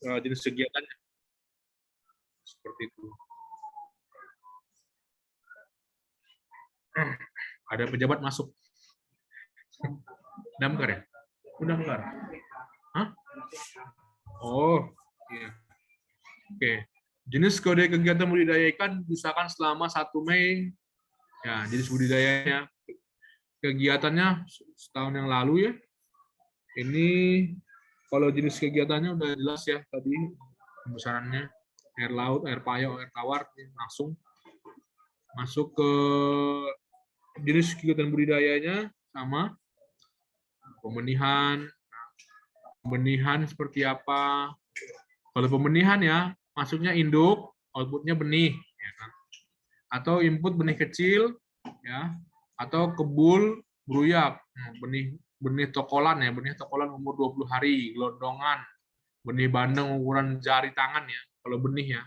jenis kegiatannya seperti itu. Ada pejabat masuk. Damkar ya? Damkar. Hah? Oh, iya. Oke. Jenis kode kegiatan budidaya ikan diusahakan selama 1 Mei. Ya, jenis budidayanya. Kegiatannya setahun yang lalu ya. Ini kalau jenis kegiatannya udah jelas ya tadi pembesarannya. Air laut, air payau, air tawar langsung masuk ke jenis kegiatan budidayanya sama pembenihan. Pembenihan seperti apa? Kalau pembenihan ya masuknya induk, outputnya benih, ya kan? Atau input benih kecil, ya, atau kebul beruyak, benih tokolan ya, benih tokolan umur 20 hari, gelondongan, benih bandeng ukuran jari tangan ya, kalau benih ya.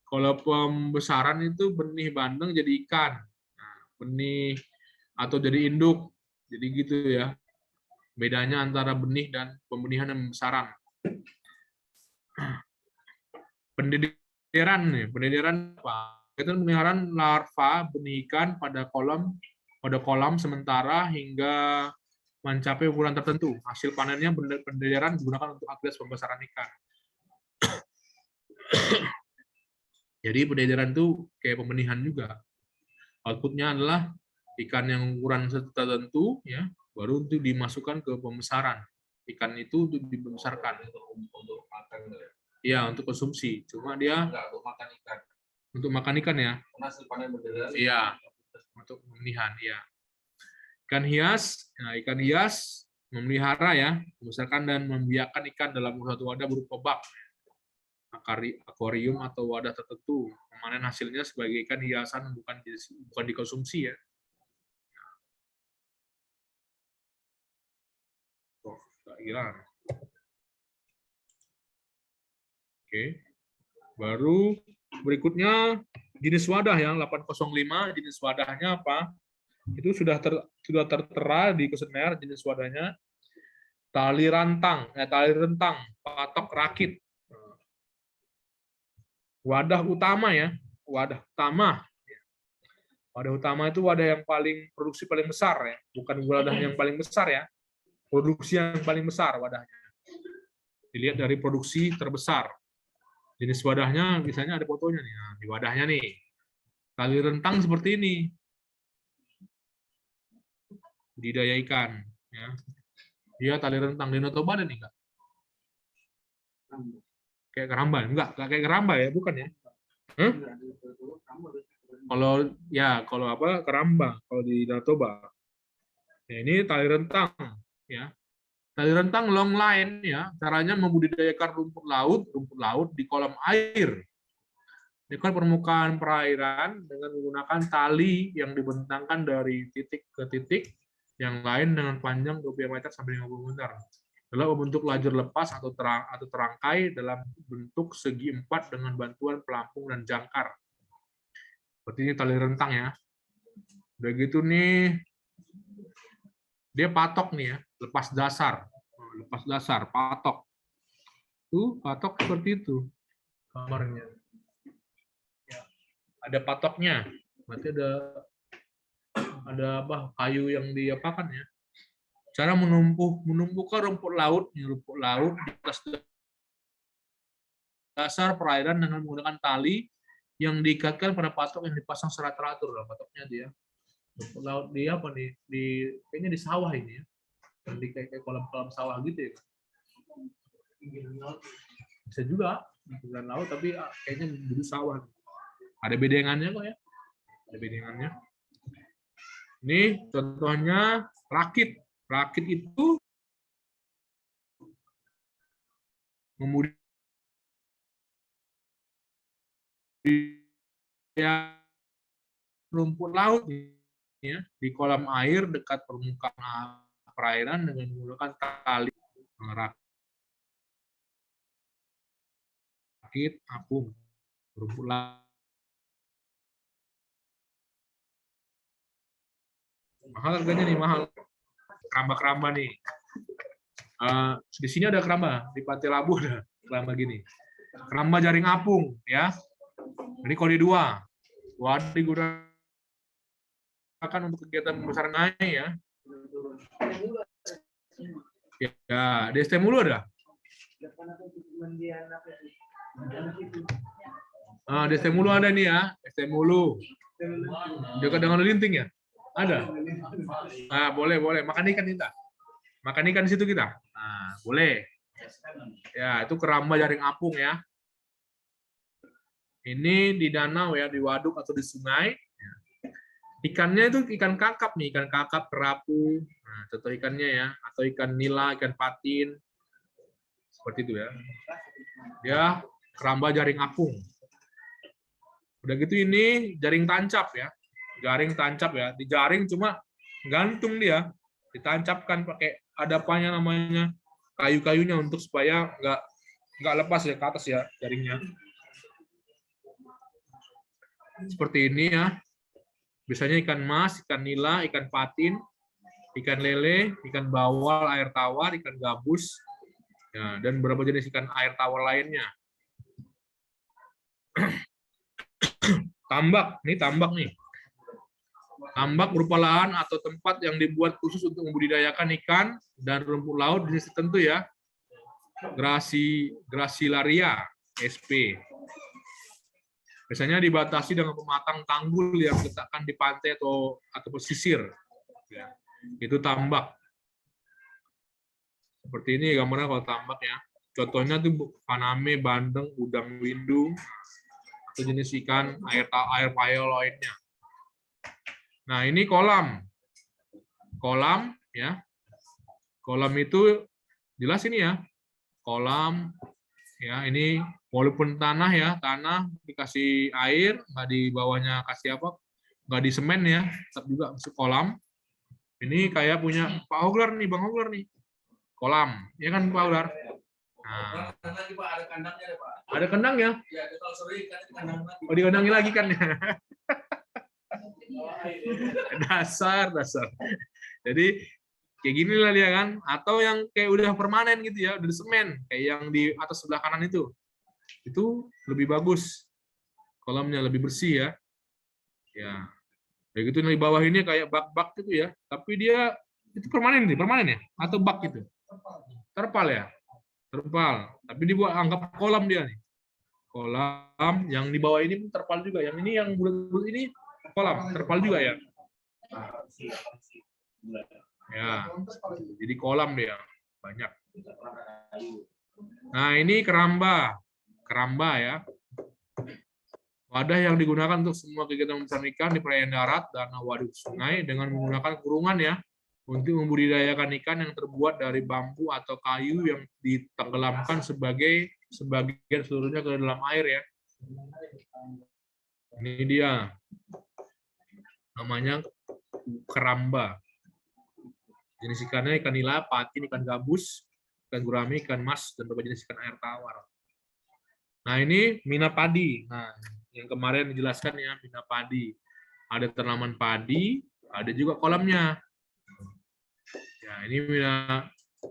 Kalau pembesaran itu benih bandeng jadi ikan, nah, benih atau jadi induk, jadi gitu ya. Bedanya antara benih dan pembenihan dan pembesaran. Pendederan nih, pendederan apa? Itu pemeliharaan larva benih ikan pada kolam sementara hingga mencapai ukuran tertentu. Hasil panennya pendederan digunakan untuk aktivitas pembesaran ikan. Jadi pendederan itu kayak pembenihan juga. Outputnya adalah ikan yang ukuran tertentu, ya, baru untuk dimasukkan ke pembesaran. Ikan itu untuk dibesarkan. Untuk makan. Iya, untuk konsumsi. Cuma dia untuk makan ikan. Untuk makan ikan ya. Hasil panen beneran. Iya. Untuk pembenihan, iya. Ikan hias, nah, ikan hias memelihara ya, membesarkan dan membiarkan ikan dalam suatu wadah berupa bak, akuarium atau wadah tertentu. Memanen hasilnya sebagai ikan hiasan bukan dikonsumsi ya. Oh, hilang. Oke. Baru berikutnya jenis wadah yang 805, jenis wadahnya apa? Itu sudah tertera di kuesioner jenis wadahnya. Tali rentang, patok rakit. Wadah utama ya, wadah utama. Wadah utama itu wadah yang produksi paling besar ya, bukan wadah yang paling besar ya. Produksi yang paling besar wadahnya. Dilihat dari produksi terbesar. Jenis wadahnya misalnya ada fotonya nih. Nah, di wadahnya nih. Tali rentang seperti ini. Budidaya ikan ya. Dia tali rentang di Toba ada nih enggak? Kayak keramba, enggak kayak keramba ya, bukan ya? Huh? Kalau apa keramba kalau di Danau Toba. Ya, ini tali rentang ya. Tali rentang long line ya, caranya membudidayakan rumput laut di kolam air. Dekat permukaan perairan dengan menggunakan tali yang dibentangkan dari titik ke titik yang lain dengan panjang 20 meter sampai 50 meter. Dalam membentuk lajur lepas atau terangkai dalam bentuk segi empat dengan bantuan pelampung dan jangkar. Seperti ini tali rentang ya. Udah gitu nih, dia patok nih ya, lepas dasar, patok. Tuh, patok seperti itu gambarnya. Ya, ada patoknya, berarti ada apa kayu yang diapakan ya. Cara menumpukan rumput laut di atas dasar perairan dengan menggunakan tali yang diikatkan pada patok yang dipasang secara teratur. Patoknya dia rumput laut dia apa kayaknya di sawah ini ya, di kayak kolam sawah gitu ya. Bisa juga pinggiran laut tapi kayaknya di sawah. Ada bedengannya kok ya, ada bedengannya. Ini contohnya rakit. Rakit itu membudidaya rumput laut ya, di kolam air dekat permukaan perairan dengan menggunakan tali rakit apung rumput laut. Mahal harganya nih, mahal. Keramba-keramba nih. Di sini ada keramba, di Pantai Labu ada. Keramba gini. Keramba jaring apung, ya. Ini kode 2. Wadah digunakan untuk kegiatan pembesaran ngai, ya. Ya, di ST mulu ada. Ah, di ST mulu ada nih ya, ST mulu. Dekat dengan linting ya? Ada. Ah, boleh. Makan ikan kita. Makan ikan di situ kita. Nah, boleh. Ya, itu keramba jaring apung ya. Ini di danau ya, di waduk atau di sungai. Ikannya itu ikan kakap nih, ikan kakap, kerapu. Nah, contoh ikannya ya, atau ikan nila, ikan patin. Seperti itu ya. Ya, keramba jaring apung. Udah gitu ini jaring tancap ya. Jaring tancap ya. Dijaring cuma gantung dia. Ditancapkan pakai ada apanya namanya kayu-kayunya untuk supaya nggak lepas ya ke atas ya jaringnya. Seperti ini ya. Biasanya ikan mas, ikan nila, ikan patin, ikan lele, ikan bawal, air tawar, ikan gabus, ya, dan beberapa jenis ikan air tawar lainnya. Tambak, ini tambak nih. Tambak berupa lahan atau tempat yang dibuat khusus untuk membudidayakan ikan dan rumput laut jenis tertentu ya. Gracilaria SP. Biasanya dibatasi dengan pematang tanggul yang diletakkan di pantai atau pesisir. Ya. Itu tambak. Seperti ini gambarnya kalau tambak ya. Contohnya tuh paname, bandeng, udang windu, atau jenis ikan air payau lainnya. Nah ini kolam. Kolam ya. Kolam itu jelas ini ya. Kolam ya, ini walaupun tanah ya, tanah dikasih air, nggak di bawahnya kasih apa, nggak di semen ya, tetap juga masuk kolam. Ini kayak punya Pak Hoglar nih, Bang Hoglar nih, kolam, ya kan Pak Hoglar? Nah, ada kandang ya? Oh, dikandangi lagi kan ya? dasar. Jadi kayak gini lah dia kan, atau yang kayak udah permanen gitu ya, udah semen, kayak yang di atas sebelah kanan itu lebih bagus, kolamnya lebih bersih ya. Ya, kayak gitu di bawah ini kayak bak-bak gitu ya, tapi dia itu permanen ya, atau bak gitu, terpal ya, terpal, tapi dibuat anggap kolam dia nih, kolam yang di bawah ini pun terpal juga, yang ini yang bulat-bulat ini kolam, terpal juga ya. Ya, jadi kolam dia banyak. Nah ini keramba ya. Wadah yang digunakan untuk semua kegiatan pembesaran ikan di perairan darat, danau, waduk, sungai dengan menggunakan kurungan ya untuk membudidayakan ikan yang terbuat dari bambu atau kayu yang ditenggelamkan sebagian seluruhnya ke dalam air ya. Ini dia namanya keramba. Jenis ikannya ikan nila, patin, ikan gabus, ikan gurame, ikan mas, dan beberapa jenis ikan air tawar. Nah ini mina padi. Nah yang kemarin dijelaskan ya, mina padi. Ada tanaman padi, ada juga kolamnya. Ya ini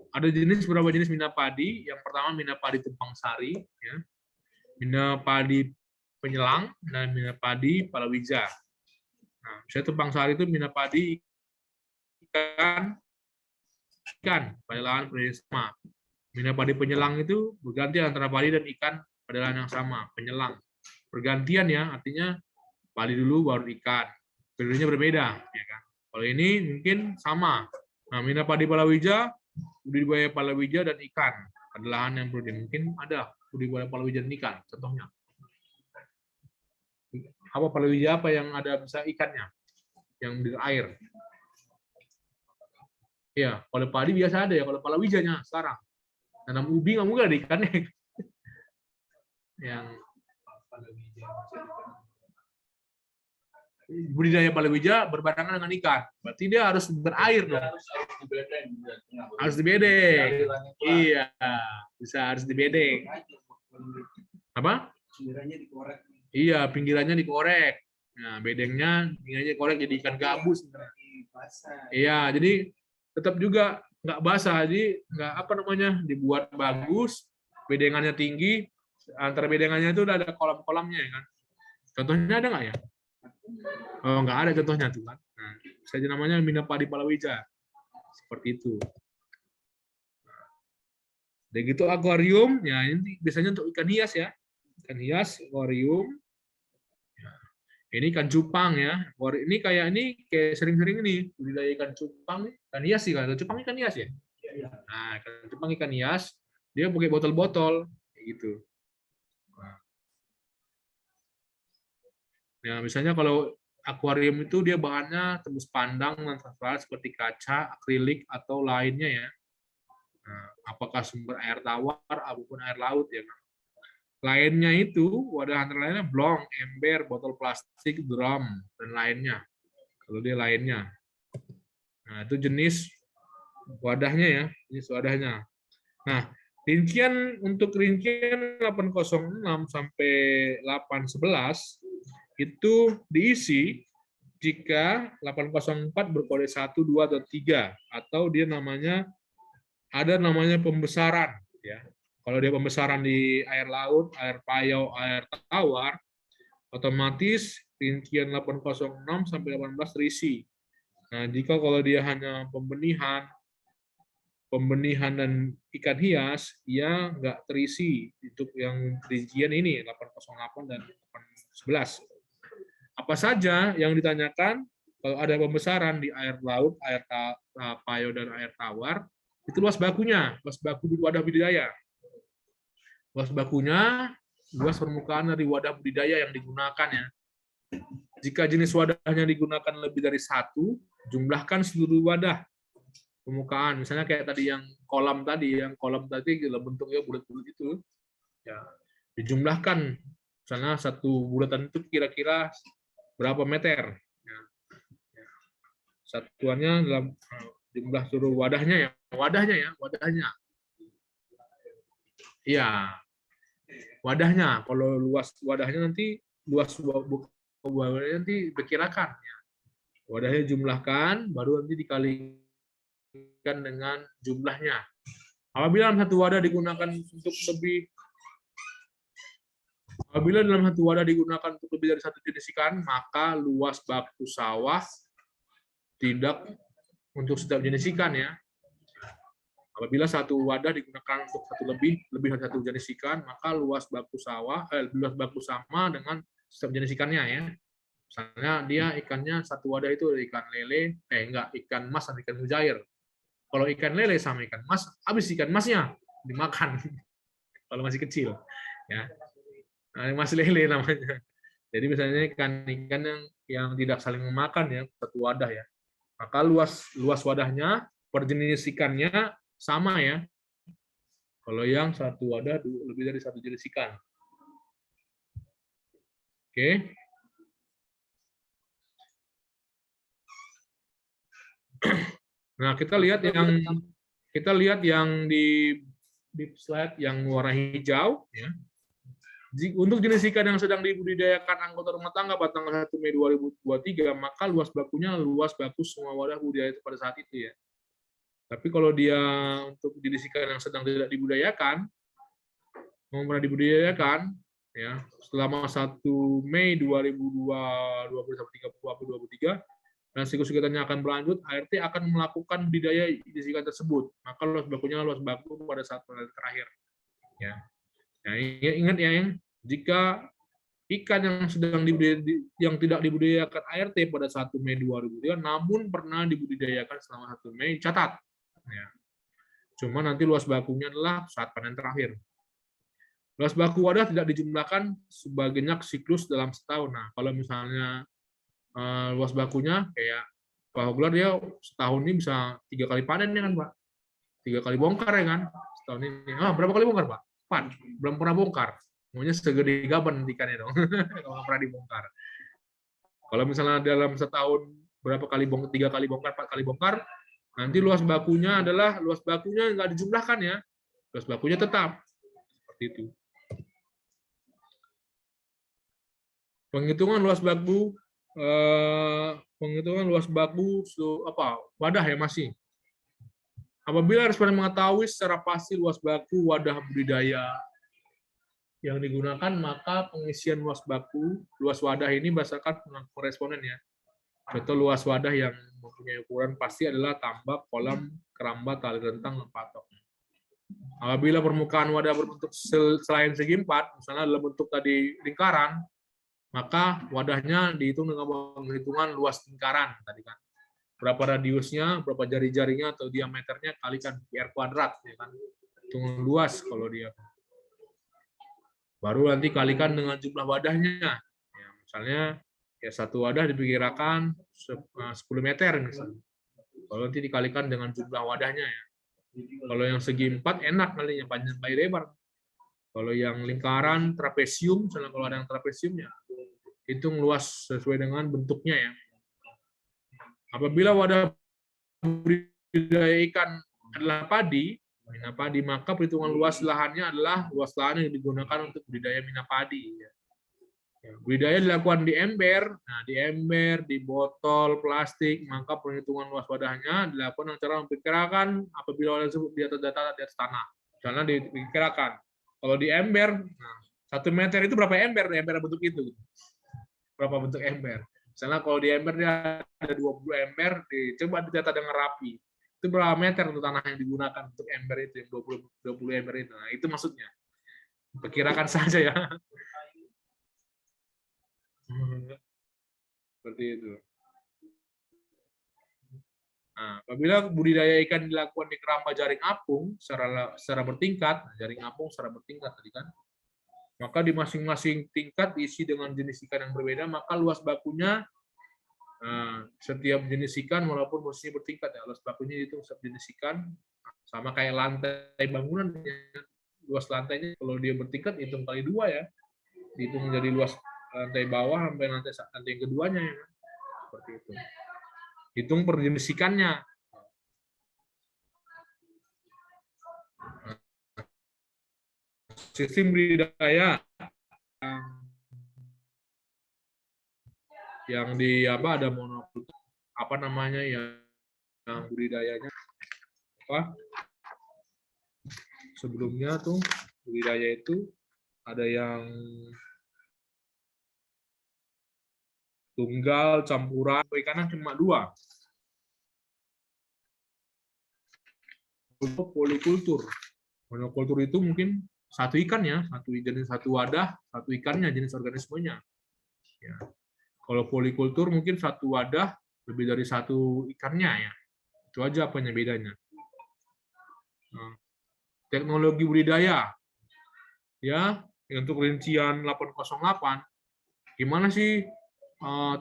ada beberapa jenis mina padi. Yang pertama mina padi tumpang sari, ya. Mina padi penyelang, dan mina padi palawija. Nah misalnya tumpang sari itu mina padi ikan pada lahan sama. Mina padi penyelang itu berganti antara padi dan ikan pada lahan yang sama, penyelang. Pergantian ya, artinya padi dulu baru ikan. Periodenya berbeda, ya kan. Kalau ini mungkin sama. Nah, mina padi palawija, budidaya palawija dan ikan pada lahan yang berbeda. Mungkin ada budidaya palawija dan ikan, contohnya. Apa palawija apa yang ada bisa ikannya? Yang di air. Ya, kalau padi biasa ada ya, kalau palawijanya sekarang. Tanam ubi nggak mungkin ada ikannya. Yang budidaya palawija berbarengan dengan ikan. Berarti dia harus berair dong. Harus dibedeng. Iya, harus dibedeng. Apa? Iya, pinggirannya dikorek. Nah, bedengnya dikorek jadi ikan gabus. Iya, jadi tetap juga nggak basah, jadi nggak dibuat bagus, bedengannya tinggi, antara bedengannya itu udah ada kolam-kolamnya ya kan. Contohnya ada nggak ya? Oh, nggak ada contohnya tuh kan. Nah, saja namanya Minapadi palawija. Seperti itu. Dan gitu akuarium, ya ini biasanya untuk ikan hias ya. Ikan hias, akuarium. Ini ikan cupang ya. Ini kayak sering-sering ini budidaya ikan cupang, ikan hias sih kan. Cupang ikan hias ya. Nah, ikan cupang ikan hias, dia pakai botol-botol kayak gitu. Nah, misalnya kalau akuarium itu dia bahannya tembus pandang dan transparan seperti kaca, akrilik atau lainnya ya. Nah, apakah sumber air tawar ataupun air laut ya. Lainnya itu wadah antara lainnya blong, ember, botol plastik, drum dan lainnya. Kalau dia lainnya. Nah, itu jenis wadahnya ya, jenis wadahnya. Nah, untuk rincian 806 sampai 811 itu diisi jika 804 berkode 1, 2, atau 3 atau dia ada namanya pembesaran ya. Kalau dia pembesaran di air laut, air payau, air tawar, otomatis rincian 806 sampai 18 terisi. Nah, jika kalau dia hanya pembenihan dan ikan hias, ya nggak terisi untuk yang rincian ini 808 dan 811. Apa saja yang ditanyakan kalau ada pembesaran di air laut, air payau dan air tawar, itu luas bakunya, luas baku di wadah budidaya. Luas bakunya, luas permukaan dari wadah budidaya yang digunakan ya. Jika jenis wadahnya digunakan lebih dari satu, jumlahkan seluruh wadah permukaan. Misalnya kayak tadi yang kolam tadi bentuknya bulat-bulat itu, ya dijumlahkan. Misalnya satu bulatan itu kira-kira berapa meter. Ya. Satuannya dalam jumlah seluruh wadahnya ya, wadahnya. Iya, wadahnya. Kalau luas wadahnya nanti wadahnya nanti diperkirakan. Ya. Wadahnya jumlahkan, baru nanti dikalikan dengan jumlahnya. Apabila dalam satu wadah digunakan untuk lebih dari satu jenis ikan, maka luas baku sawah tidak untuk setiap jenis ikan ya. Apabila satu wadah digunakan untuk lebih dari satu jenis ikan, maka luas baku sama dengan setiap jenis ikannya ya. Misalnya dia ikannya satu wadah itu ikan lele, ikan mas dan ikan mujair. Kalau ikan lele sama ikan mas, habis ikan masnya dimakan kalau masih kecil ya. Nah, masih lele namanya. Jadi misalnya ikan-ikan yang tidak saling memakan ya, satu wadah ya. Maka luas wadahnya per jenis ikannya sama ya. Kalau yang satu wadah lebih dari satu jenis ikan. Oke. Nah, kita lihat yang di slide yang warna hijau ya. Untuk jenis ikan yang sedang dibudidayakan anggota rumah tangga pada tanggal 1 Mei 2023, maka luas bakunya luas baku semua wadah budidaya itu pada saat itu ya. Tapi kalau dia untuk jenis ikan yang sedang tidak dibudidayakan, mau pernah dibudidayakan, ya selama 1 Mei 2023 dan siklus kegiatannya akan berlanjut, ART akan melakukan budidaya jenis ikan tersebut. Maka luas bakunya luas baku pada saat terakhir. Ya. Nah, ingat ya, jika ikan yang tidak dibudidayakan ART pada 1 Mei 2003, namun pernah dibudidayakan selama 1 Mei, catat. Ya. Cuma nanti luas bakunya adalah saat panen terakhir. Luas baku wadah tidak dijumlahkan sebanyak siklus dalam setahun. Nah, kalau misalnya luas bakunya kayak Pak Hoglar, dia setahun ini bisa 3 kali panen ya kan Pak? 3 kali bongkar ya kan? Setahun ini. Berapa kali bongkar Pak? 4. Belum pernah bongkar. Maunya segede gaban ikannya dong. Kalau pernah dibongkar. Kalau misalnya dalam setahun berapa kali 3 kali bongkar, 4 kali bongkar, nanti luas bakunya nggak dijumlahkan ya. Luas bakunya tetap. Seperti itu. Penghitungan luas baku wadah ya masih. Apabila responden mengetahui secara pasti luas baku wadah budidaya yang digunakan, maka pengisian luas wadah ini berdasarkan pengakuan responden ya. Contoh luas wadah yang mempunyai ukuran pasti adalah tambak, kolam, kerambat, tali rentang, dan patok. Apabila permukaan wadah berbentuk selain segi 4, misalnya dalam bentuk tadi lingkaran, maka wadahnya dihitung dengan penghitungan luas lingkaran tadi kan. Berapa radiusnya, berapa jari-jarinya atau diameternya kalikan R kuadrat ya kan. Hitung luas kalau dia. Baru nanti kalikan dengan jumlah wadahnya. Ya, misalnya ya satu wadah diperkirakan 10 meter misalnya. Kalau nanti dikalikan dengan jumlah wadahnya ya. Kalau yang segi 4 enak kalinya panjang lebar. Kalau yang lingkaran trapesium, misalnya kalau ada yang trapesiumnya, hitung luas sesuai dengan bentuknya ya. Apabila wadah budidaya ikan adalah padi, maka perhitungan luas lahannya adalah luas lahan yang digunakan untuk budidaya mina padi. Budidaya dilakukan di ember, di botol plastik, maka perhitungan luas wadahnya dilakukan dengan cara memperkirakan apabila wadah tersebut di atas data di atas tanah. Misalnya diperkirakan, kalau di ember, 1 meter itu berapa ember? Ember bentuk itu. Berapa bentuk ember? Misalnya kalau di ember dia ada 20 ember, coba ditata dengan rapi. Itu berapa meter untuk tanah yang digunakan untuk ember itu, 20 ember itu. Nah, itu maksudnya. Perkirakan saja ya. Seperti itu. Nah, apabila budidaya ikan dilakukan di keramba jaring apung secara bertingkat, jaring apung secara bertingkat tadi kan, maka di masing-masing tingkat diisi dengan jenis ikan yang berbeda, maka luas bakunya setiap jenis ikan walaupun posisinya bertingkat ya, luas bakunya itu setiap jenis ikan sama kayak lantai bangunan, luas lantainya kalau dia bertingkat hitung kali 2 ya, dihitung menjadi luas lantai bawah sampai lantai yang keduanya ya, seperti itu. Hitung per jenis ikannya. Sistem budidaya yang di ada monokultur yang budidayanya sebelumnya tuh budidaya itu ada yang tunggal, campuran, ikannya cuma 2. Untuk polikultur. Monokultur itu mungkin satu ikannya, satu wadah, satu ikannya, jenis organismenya. Ya. Kalau polikultur mungkin satu wadah lebih dari satu ikannya ya. Itu aja apanya bedanya. Nah, teknologi budidaya. Ya, untuk rincian 808 gimana sih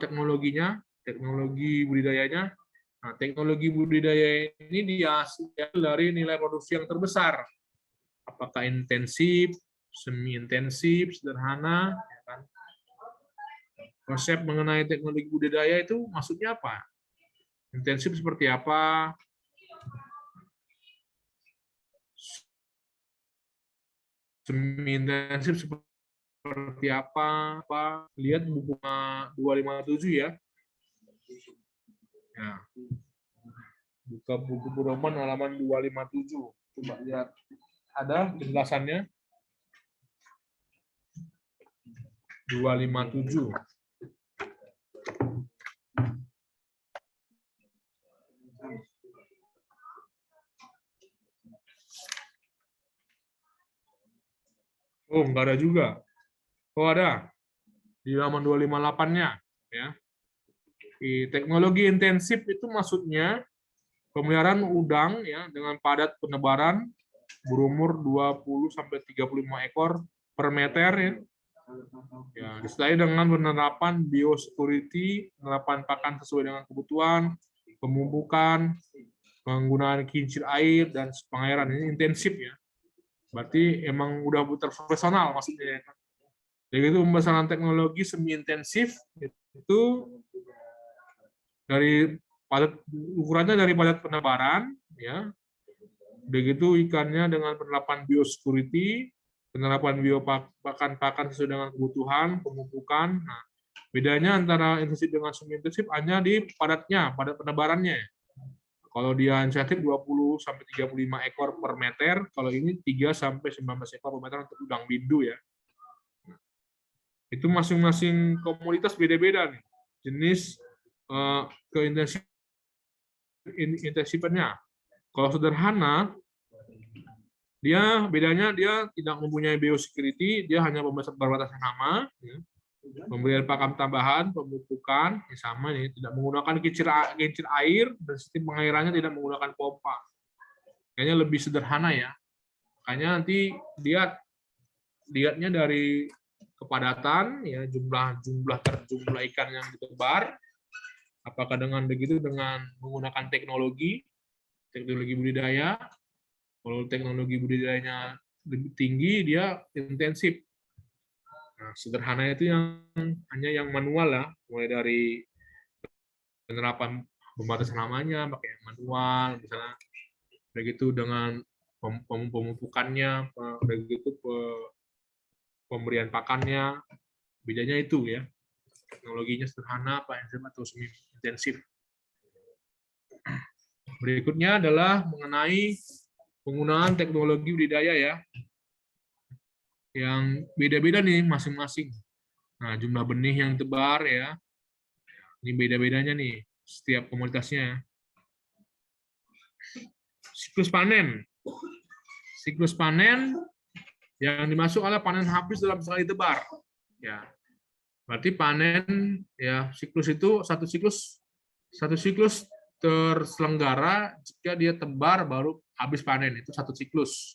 teknologinya, teknologi budidayanya? Nah, teknologi budidaya ini dihasilkan dari nilai produksi yang terbesar. Apakah intensif, semi intensif, sederhana, ya kan? Konsep mengenai teknologi budidaya itu maksudnya apa? Intensif seperti apa? Semi intensif seperti apa? Lihat buku 257 ya. Ya. Buka buku pedoman halaman 257. Coba lihat. Ada penjelasannya. 257. Oh, enggak ada juga. Oh, ada. Di halaman 258-nya. Ya. Di teknologi intensif itu maksudnya pemeliharaan udang ya dengan padat penebaran berumur 20-35 ekor per meter ya. Ya, disertai dengan penerapan biosecurity, penerapan pakan sesuai dengan kebutuhan, pemupukan, penggunaan kincir air dan pengairan ini intensif ya. Berarti emang udah profesional maksudnya. Jadi itu pembesaran teknologi semi intensif itu dari padat ukurannya dari padat penebaran ya. Begitu ikannya dengan penerapan biosecurity, penerapan pakan sesuai dengan kebutuhan, pemupukan. Nah, bedanya antara intensif dengan semi intensif hanya di padat penebarannya. Kalau dia insentif 20 sampai 35 ekor per meter, kalau ini 3 sampai 19 ekor per meter untuk udang bindu ya. Itu masing-masing komoditas beda-beda nih. Jenis keintensifnya. Kalau sederhana, bedanya dia tidak mempunyai biosecurity, dia hanya berbatas nama, ya. Pemberian pakan tambahan, pemupukan, ya sama nih, tidak menggunakan kincir air, dan sistem pengairannya tidak menggunakan pompa. Kayaknya lebih sederhana ya. Makanya nanti lihatnya dari kepadatan, ya jumlah ikan yang ditebar, apakah dengan begitu dengan menggunakan teknologi budidaya. Kalau teknologi budidayanya lebih tinggi, dia intensif. Nah, sederhana itu hanya yang manual lah, mulai dari penerapan pembatasan namanya pakai manual, misalnya begitu dengan pemupukannya, begitu pemberian pakannya, bedanya itu ya. Teknologinya sederhana, apa atau semi intensif. Berikutnya adalah mengenai penggunaan teknologi budidaya ya. Yang beda-beda nih masing-masing. Nah, jumlah benih yang tebar ya. Ini beda-bedanya nih setiap komoditasnya. Siklus panen. Siklus panen yang dimaksud adalah panen habis dalam sekali tebar. Ya. Berarti panen ya, siklus itu satu siklus terselenggara jika dia tebar baru habis panen, itu satu siklus.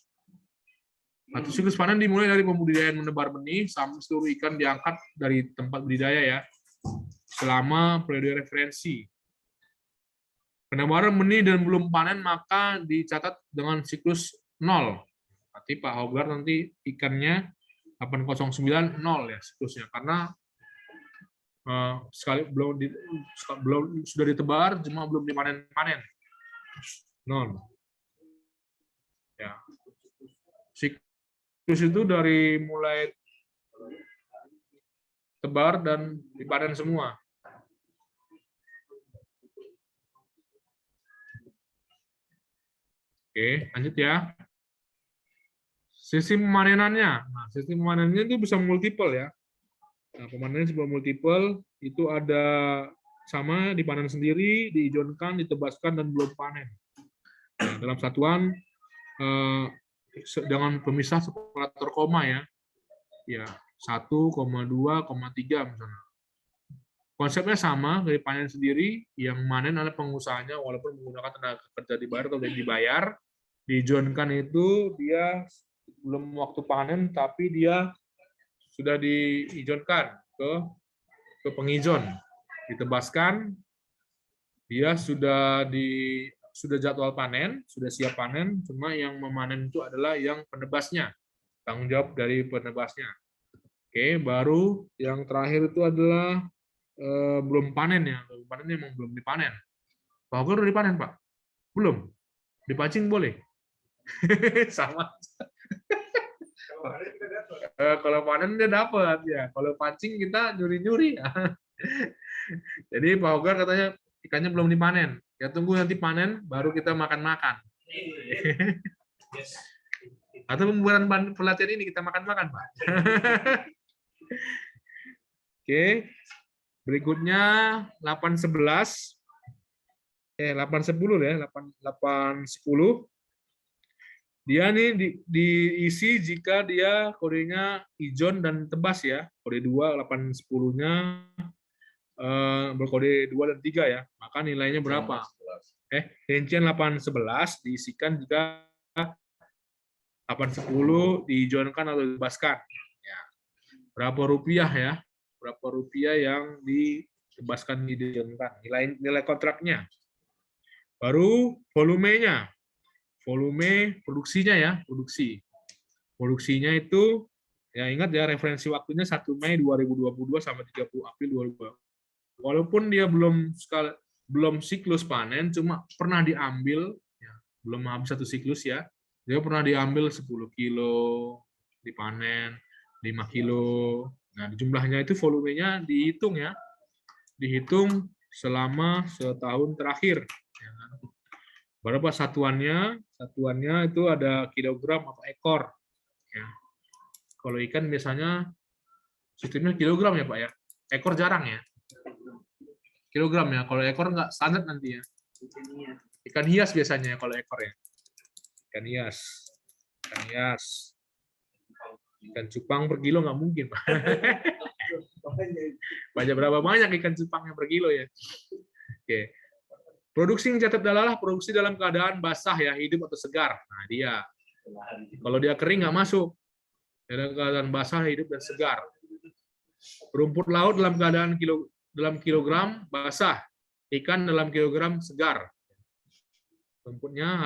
Satu siklus panen dimulai dari pembudidayaan menebar benih sampai seluruh ikan diangkat dari tempat budidaya ya, selama periode referensi. Penebaran benih dan belum panen maka dicatat dengan siklus 0. Berarti Pak Hogar nanti ikannya 809 0 ya siklusnya, karena belum sudah ditebar cuma belum dipanen. 0. Ya. Siklus itu dari mulai tebar dan dipanen semua. Oke, lanjut ya. Sistem pemanenannya. Nah, sistem pemanenannya itu bisa multiple ya. Nah, pemanenannya sebuah multiple, itu ada sama dipanen sendiri, diijonkan, ditebaskan, dan belum panen. Nah, dalam satuan dengan pemisah separator koma ya. Ya, 1, 2, 3 misalnya. Konsepnya sama, dari panen sendiri, yang manen adalah pengusahanya walaupun menggunakan tenaga kerja dibayar atau dibayar. Diijonkan itu dia belum waktu panen tapi dia sudah diijonkan ke pengijon, ditebaskan, dia sudah jadwal panen, sudah siap panen, cuma yang memanen itu adalah yang penebasnya, tanggung jawab dari penebasnya. Oke, baru yang terakhir itu adalah belum panen ya, belum panen memang belum dipanen. Pak Hogar udah dipanen Pak? Belum? Dipancing boleh? Sama. Kalau panen dia dapat ya, kalau pancing kita nyuri-nyuri ya. Jadi Pak Hogar katanya ikannya belum dipanen. Ya tunggu nanti panen baru kita makan-makan. Atau pembuatan pelatihan ini kita makan-makan, Pak. Oke. Berikutnya 8.11. 8.10 ya, 8.10. Dia nih diisi jika dia kodenya ijon dan tebas ya. Kode 2, 8.10-nya berkode 2 dan 3 ya. Maka nilainya berapa? Rincian 8.11 diisikan jika 8.10 diijonkan atau ditebaskan. Ya. Berapa rupiah ya? Berapa rupiah yang ditebaskan diijonkan? Nilai kontraknya. Baru volumenya. Volume produksinya ya, produksinya itu ya ingat ya, referensi waktunya 1 Mei 2022 sampai 30 April 2022. Walaupun dia belum siklus panen, cuma pernah diambil ya, belum habis satu siklus ya, dia pernah diambil 10 kilo dipanen, 5 kilo. Nah, jumlahnya itu volumenya dihitung ya, dihitung selama setahun terakhir. Berapa satuannya? Satuannya itu ada kilogram atau ekor. Ya. Kalau ikan biasanya sistemnya kilogram ya Pak ya. Ekor jarang ya. Kilogram ya. Kalau ekor nggak standar nanti ya. Ikan hias biasanya ya kalau ekor ya. Ikan hias. Ikan hias. Ikan cupang per kilo nggak mungkin Pak. Berapa banyak ikan cupangnya per kilo ya. Oke. Produksi yang catat adalah produksi dalam keadaan basah ya, hidup atau segar. Nah dia. Kalau dia kering nggak masuk. Dalam keadaan basah, hidup dan segar. Rumput laut dalam keadaan dalam kilogram basah, ikan dalam kilogram segar. Rumputnya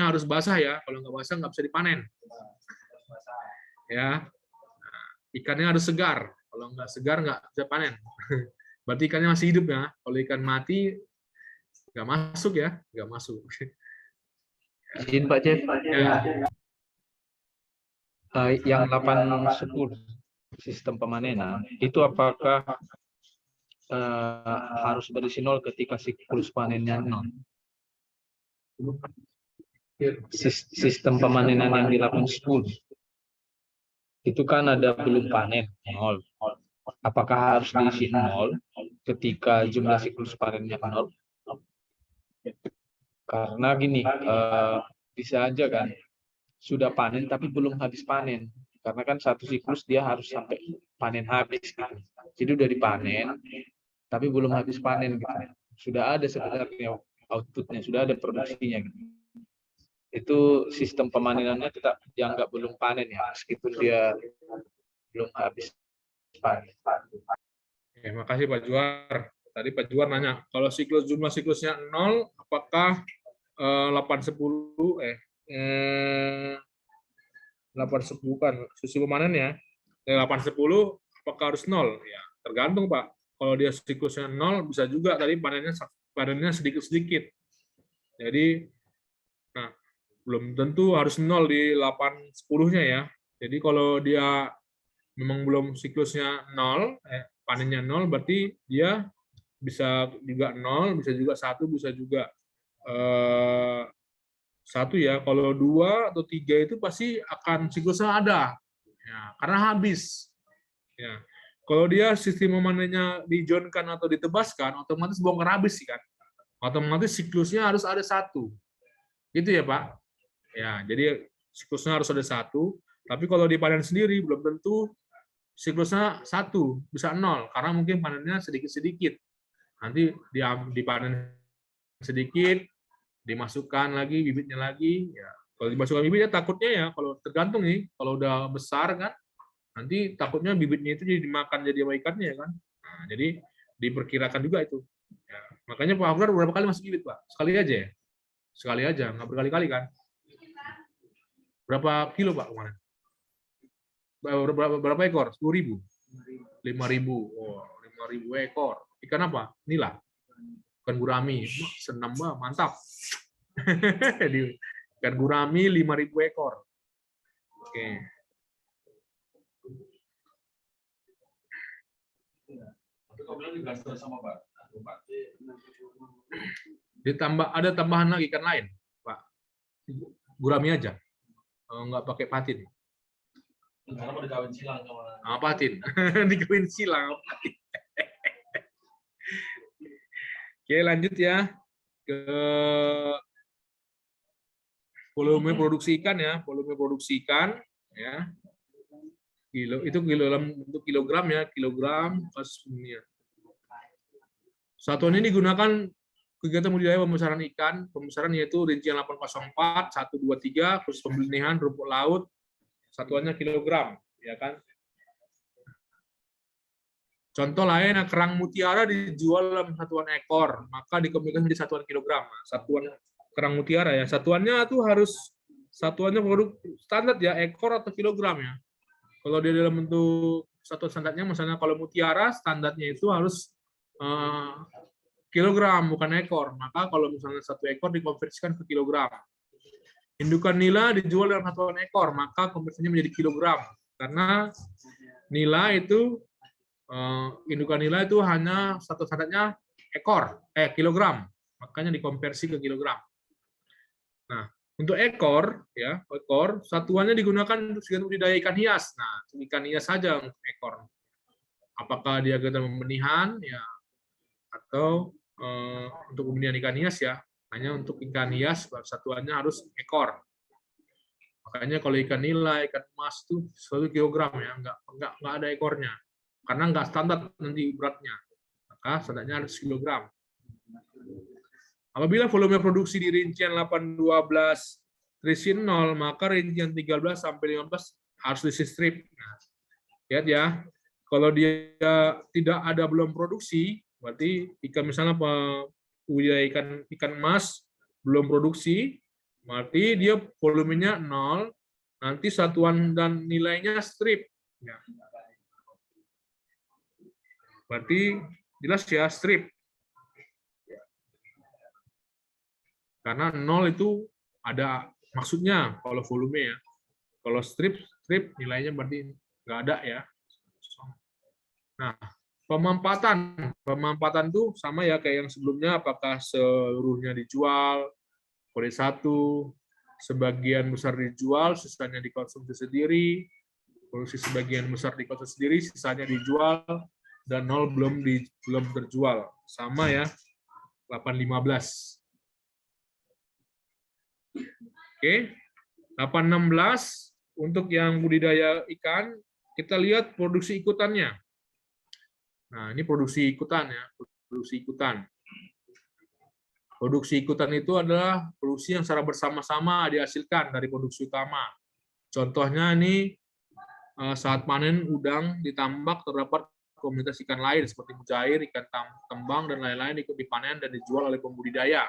harus basah ya. Kalau nggak basah nggak bisa dipanen. Ya. Nah, ikannya harus segar. Kalau nggak segar nggak bisa panen. Berarti ikannya masih hidup ya. Kalau ikan mati nggak masuk ya, nggak masuk. Izin Pak Jeff, Ya. Yang 8-10 sistem pemanenan itu apakah harus berisi 0 ketika siklus panennya 0? Sistem pemanenan yang di 8-10 itu kan ada belum panen 0. Apakah harus diisi 0 ketika jumlah siklus panennya 0? Karena gini, bisa aja kan sudah panen tapi belum habis panen. Karena kan satu siklus dia harus sampai panen habis gitu. Jadi udah dipanen tapi belum habis panen gitu. Sudah ada sebenarnya outputnya, sudah ada produksinya gitu. Itu sistem pemanenannya tetap dianggap belum panen ya, meskipun dia belum habis panen. Oke, makasih Pak Juar. Tadi Pak Juar nanya, kalau jumlah siklusnya 0, apakah 8-10 8-10 kan susu pemanen ya. 8-10 apakah harus 0? Ya, tergantung Pak. Kalau dia siklusnya 0 bisa juga tadi panennya sedikit-sedikit. Jadi nah, belum tentu harus 0 di 8-10-nya ya. Jadi kalau dia memang belum siklusnya 0, panennya 0, berarti dia bisa juga 0, bisa juga 1, bisa juga 1 ya. Kalau 2 atau 3 itu pasti akan siklusnya ada. Ya, karena habis. Ya. Kalau dia sistem pemanennya dijonkan atau ditebaskan, otomatis bongkar habis sih kan. Otomatis siklusnya harus ada 1. Gitu ya Pak. Ya, jadi siklusnya harus ada 1. Tapi kalau dipanen sendiri belum tentu siklusnya 1, bisa 0 karena mungkin panennya sedikit-sedikit. Nanti dipanen sedikit, dimasukkan lagi bibitnya lagi. Ya, kalau dimasukkan bibitnya takutnya ya kalau tergantung nih, kalau udah besar kan, nanti takutnya bibitnya itu jadi dimakan jadi sama ikannya kan. Nah, jadi diperkirakan juga itu. Ya, makanya Pak Afgar berapa kali masuk bibit Pak? Sekali aja ya? Sekali aja, nggak berkali-kali kan? Berapa kilo Pak kemarin? Berapa ekor? 10.000? 5.000. Oh, 5.000 ekor. Ikan apa? Nila. Ikan gurami. Senam Mbak, mantap. Ikan gurami 5.000 ekor. Oke. Ada tambahan lagi ikan lain, Pak. Gurami aja. Nggak pakai patin. Karena mau dikawin silang sama patin. Dikawin silang. Patin. Oke, lanjut ya ke volume produksi ikan ya. Volume produksi ikan ya. Itu kilo dalam bentuk kilogram ya, kilogram kasus dunia. Satuan ini digunakan kegiatan budidaya pembesaran ikan. Pembesaran yaitu rincian 804, 123, khusus pembenihan rumput laut. Satuannya kilogram, ya kan? Contoh lain, kerang mutiara dijual dalam satuan ekor, maka dikombinasikan menjadi satuan kilogram. Satuan kerang mutiara ya, satuannya produk standar ya, ekor atau kilogram ya. Kalau dia dalam bentuk satuan standarnya, misalnya kalau mutiara standarnya itu harus kilogram bukan ekor. Maka kalau misalnya 1 ekor dikonversikan ke kilogram. Indukan nila dijual dalam satuan ekor, maka konversinya menjadi kilogram. Karena nila itu indukan nila itu hanya satu standarnya kilogram, makanya dikonversi ke kilogram. Nah, untuk ekor, ya, ekor satuannya digunakan untuk budidaya ikan hias. Nah, ikan hias saja untuk ekor. Apakah dia kegiatan pembenihan, ya, atau untuk pembenihan ikan hias, ya, hanya untuk ikan hias satuannya harus ekor. Makanya kalau ikan nila, ikan emas itu 1 kilogram ya, nggak ada ekornya, karena nggak standar nanti beratnya. Maka standarnya harus kilogram. Apabila volume produksi di rincian 812 trisin 0, maka rincian 13 sampai 15 harus diisi strip. Nah, lihat ya, kalau dia tidak ada belum produksi, berarti ikan misalnya budidaya ikan emas belum produksi, berarti dia volumenya 0, nanti satuan dan nilainya strip. Ya. Berarti jelas ya strip. Karena 0 itu ada maksudnya kalau volume ya. Kalau strip nilainya berarti nggak ada ya. Nah, pemampatan itu sama ya kayak yang sebelumnya, apakah seluruhnya dijual, kode 1, sebagian besar dijual, sisanya dikonsumsi sendiri, produksi sebagian besar dikonsumsi sendiri, sisanya dijual, dan 0 belum terjual. Sama ya, 815. Oke, 816 untuk yang budidaya ikan, kita lihat produksi ikutannya. Nah, ini produksi ikutan ya, produksi ikutan. Produksi ikutan itu adalah produksi yang secara bersama-sama dihasilkan dari produksi utama. Contohnya ini saat panen udang ditambak terdapat komunitas ikan lain seperti mujair, ikan tembang, dan lain-lain ikut dipanen dan dijual oleh pembudidaya.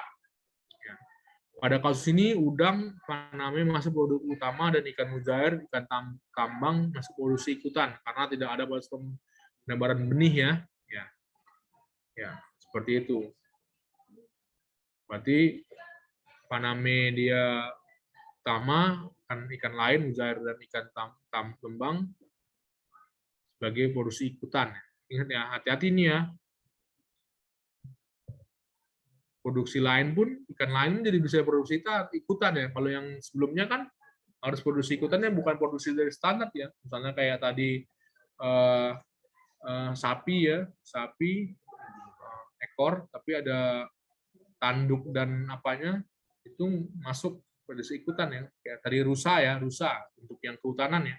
Pada kasus ini, udang Paname masuk produk utama dan ikan mujair, ikan tambang masuk produksi ikutan karena tidak ada proses penebaran benih ya. Ya, seperti itu. Berarti Paname dia utama, ikan lain, mujair dan ikan tambang sebagai produksi ikutan. Ingat ya, hati-hati nih ya. Produksi lain pun, ikan lain jadi bisa produksi ikutan ya. Kalau yang sebelumnya kan harus produksi ikutannya bukan produksi dari standar ya. Misalnya kayak tadi sapi ya, sapi ekor tapi ada tanduk dan apanya itu masuk produksi ikutan ya. Kayak tadi rusa ya, rusa untuk yang kehutanan ya.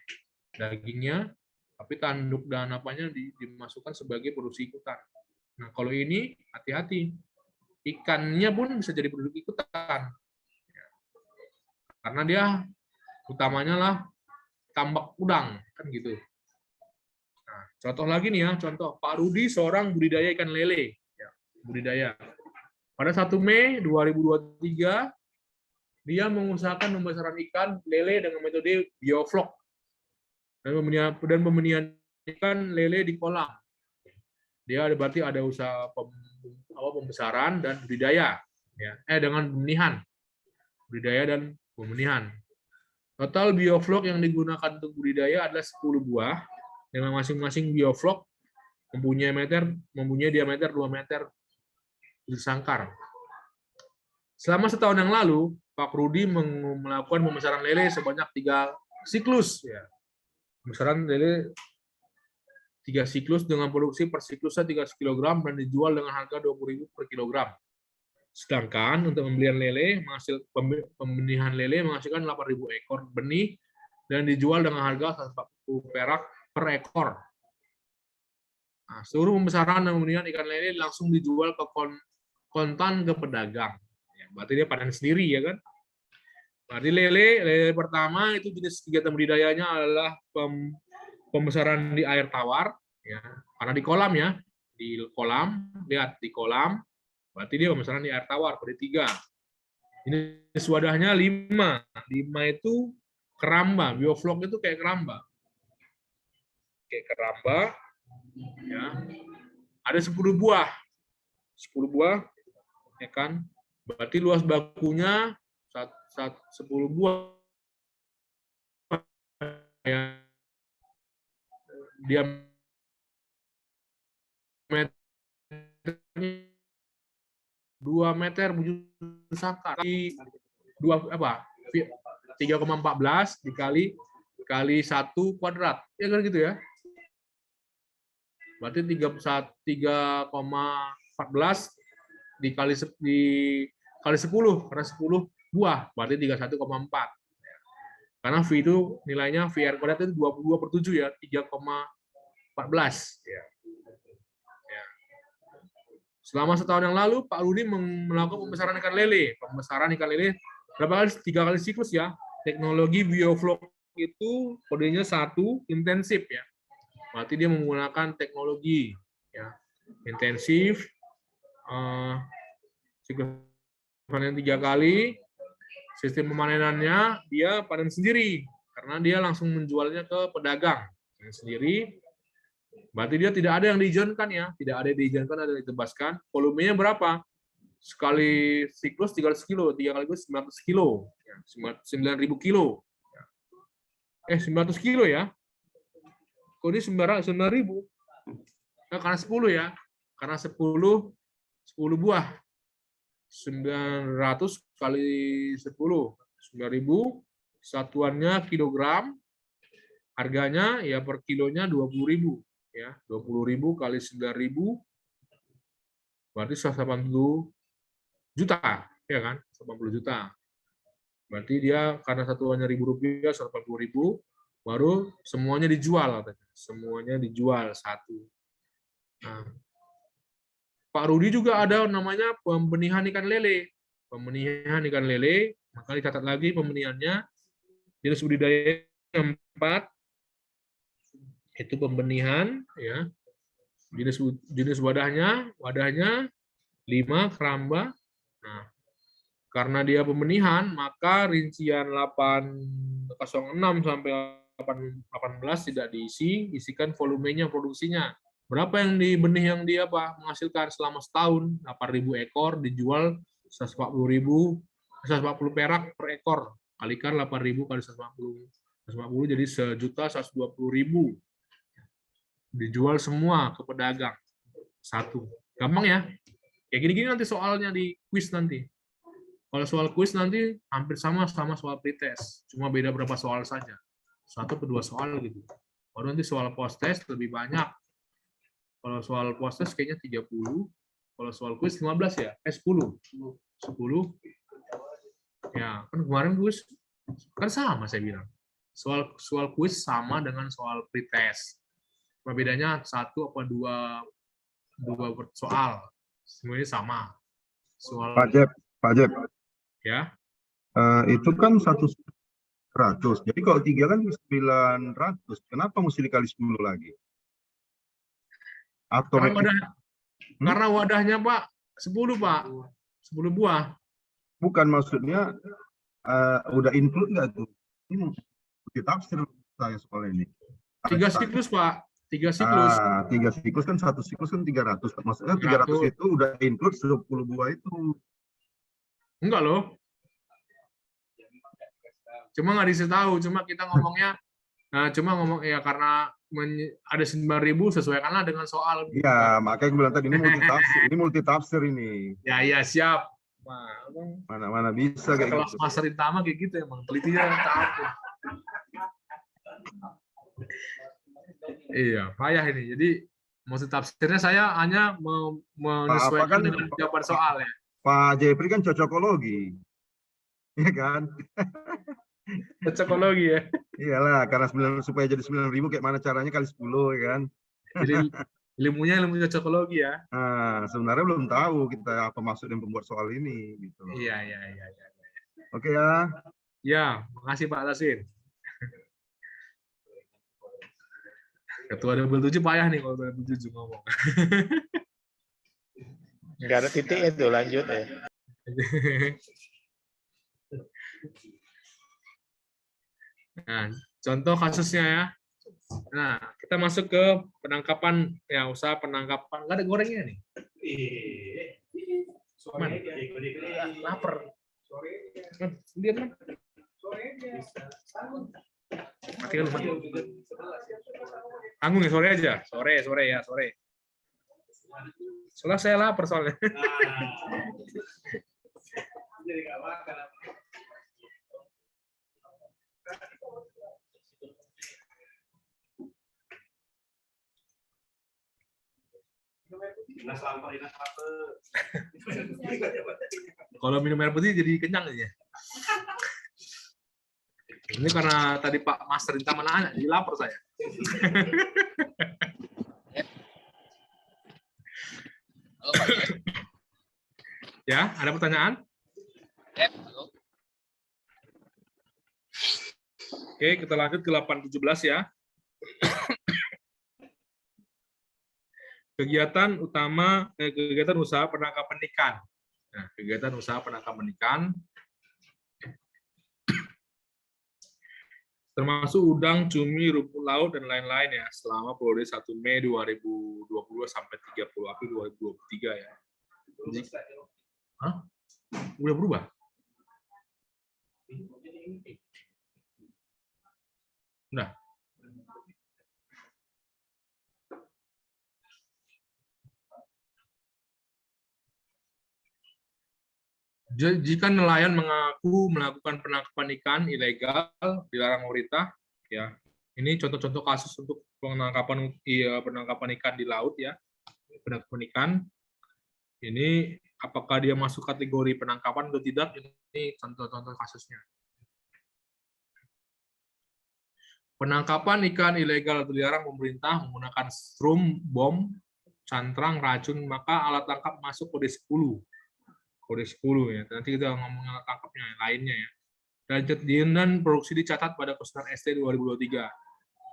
Dagingnya tapi tanduk dan apanya dimasukkan sebagai produksi ikutan. Nah, kalau ini hati-hati. Ikannya pun bisa jadi produk ikutan. Karena dia utamanya lah tambak udang, kan gitu. Nah, contoh lagi nih ya, contoh Pak Rudi seorang budidaya ikan lele. Ya, budidaya. Pada 1 Mei 2023, dia mengusahakan pembesaran ikan lele dengan metode bioflok dan pembenihan ikan lele di kolam. Dia berarti ada usaha pembesaran dan budidaya ya. Dengan pembenihan. Budidaya dan pembenihan. Total bioflok yang digunakan untuk budidaya adalah 10 buah dengan masing-masing bioflok mempunyai diameter 2 meter bersangkar. Selama setahun yang lalu, Pak Rudi melakukan pembesaran lele sebanyak 3 siklus ya. Pembesaran lele 3 siklus dengan produksi per siklusnya 300 kg dan dijual dengan harga 20.000 per kilogram. Sedangkan untuk pembelian lele, pembenihan lele menghasilkan 8.000 ekor benih dan dijual dengan harga 140 perak per ekor. Nah, seluruh pembesaran dan pembenihan ikan lele langsung dijual ke kontan ke pedagang. Ya, berarti dia panen sendiri ya kan? Berarti lele pertama itu jenis kegiatan budidayanya adalah pembesaran di air tawar, ya, karena di kolam ya, di kolam, lihat di kolam, berarti dia pembesaran di air tawar, pada 3. Ini wadahnya 5 itu keramba, bioflok itu kayak keramba, ya. Ada 10 buah, ya kan, berarti luas bakunya 10 buah, ya. Diameternya 2 meter, sangkar. 3,14 dikali 1 kuadrat. Ya kan gitu ya. Berarti 3,14 dikali 10 karena 10 buah berarti 31,4. Karena V itu nilainya VR kuadrat itu 22/7 ya, 3,14 ya. Selama setahun yang lalu, Pak Rudi melakukan pembesaran ikan lele. Pembesaran ikan lele berapa kali? 3 kali siklus ya. Teknologi bioflok itu kodenya 1, intensif ya. Berarti dia menggunakan teknologi ya intensif. Siklus panen 3 kali. Sistem pemanenannya dia panen sendiri karena dia langsung menjualnya ke pedagang sendiri. Berarti dia tidak ada yang diizinkan ya, tidak ada yang diizinkan, ada yang ditebaskan. Volumenya berapa? Sekali siklus 300 kilo, 3 kali 900 kilo, 9.000 kilo. 900 kilo ya. Kok ini 9.000? Nah, karena 10 ya, karena 10 buah. 900 kali 10, 9.000. Satuannya kilogram. Harganya ya per kilonya 20.000. Ya, 20.000 kali 9.000 berarti 180 juta, ya kan? 180 juta. Berarti dia karena satuannya Rp1.000, 180.000, baru semuanya dijual, semuanya dijual satu. Nah, Pak Rudi juga ada namanya pembenihan ikan lele. Pembenihan ikan lele, maka dicatat lagi pembenihannya. Jenis budidaya 4. Itu pembenihan ya. Jenis wadahnya 5 keramba. Nah, karena dia pembenihan maka rincian 806 sampai 18 tidak diisi, isikan volumenya, produksinya. Berapa yang dibenih yang dia menghasilkan selama setahun? 8.000 ekor dijual 140 perak per ekor. Kalikan 8.000 kali 140 jadi 1.120.000. Dijual semua ke pedagang. 1. Gampang ya? Kayak gini-gini nanti soalnya di kuis nanti. Kalau soal kuis nanti hampir sama soal pretest. Cuma beda berapa soal saja. 1 ke 2 soal gitu. Baru nanti soal post-test lebih banyak. Kalau soal post-test kayaknya 30. Kalau soal kuis 15 ya? 10. 10. Ya, kan kemarin kuis kan sama saya bilang. Soal kuis sama dengan soal pretest. Bedanya 1 apa 2 soal. Semuanya sama. Soal Pak Jeb. Ya. Itu kan 100. Jadi kalau 3 kan 900. Kenapa mesti dikali 10 lagi? Atau karena wadahnya Pak 10 Pak. 10 buah. Bukan, maksudnya udah include nggak tuh? Ini multi tafsir saya soal ini. 3 siklus Pak. 3 siklus. 3 siklus kan 1 siklus kan 300. Maksudnya 300 itu udah include 10 buah itu. Enggak loh. Cuma nggak dikasih tahu. Cuma kita ngomongnya, ya karena ada 9.000 sesuaikanlah dengan soal. Iya, makanya gue bilang tadi ini multi tafsir. Ini multi tafsir ini. Ya siap. Mana bisa kayak kelas gitu. Master Intama kayak gitu emang. Telitinya tahu. Iya, payah ini. Jadi maksud tafsirnya saya hanya menyesuaikan dengan jawaban soal ya. Pak Jepri kan cocokologi. Iya kan? Cocokologi ya. Iyalah, karena supaya jadi 9.000 kayak mana caranya kali 10 ya kan? Jadi ilmu cocokologi ya. Nah, sebenarnya belum tahu kita apa maksud yang pembuat soal ini gitu loh. Iya. Oke ya. Ya, makasih Pak Tasin. Ketua double 7 payah nih kalau double 7 ngomong. Nggak ada titik itu, lanjut ya. Nah, contoh kasusnya ya. Nah, kita masuk ke penangkapan, ya usaha penangkapan. Nggak ada gorengnya nih. Man, lapar. Man, lihat man. Mati. Tanggung ya, sore aja. Sore ya. Soalnya saya lapar soalnya. Kalau minum air putih jadi kenyang aja. Ini karena tadi Pak Master Rinta menanya, jadi lapar saya. Ya, ada pertanyaan? Oke, kita lanjut ke 8.17 ya. Kegiatan usaha penangkapan ikan. Nah, kegiatan usaha penangkapan ikan termasuk udang, cumi, rumput laut dan lain-lain ya selama periode 1 Mei 2020 sampai 30 April 2023 ya. Hah? Udah berubah? Nah. Jika nelayan mengaku melakukan penangkapan ikan ilegal dilarang pemerintah, ya ini contoh-contoh kasus untuk penangkapan ikan di laut ya, penangkapan ikan. Ini apakah dia masuk kategori penangkapan atau tidak? Ini contoh-contoh kasusnya. Penangkapan ikan ilegal atau dilarang pemerintah menggunakan strum, bom, cantrang, racun, maka alat tangkap masuk kode 10. Kode 10 ya. Nanti kita ngomong alat tangkapnya lainnya ya. Dan produksi dicatat pada Keputusan ST 2023.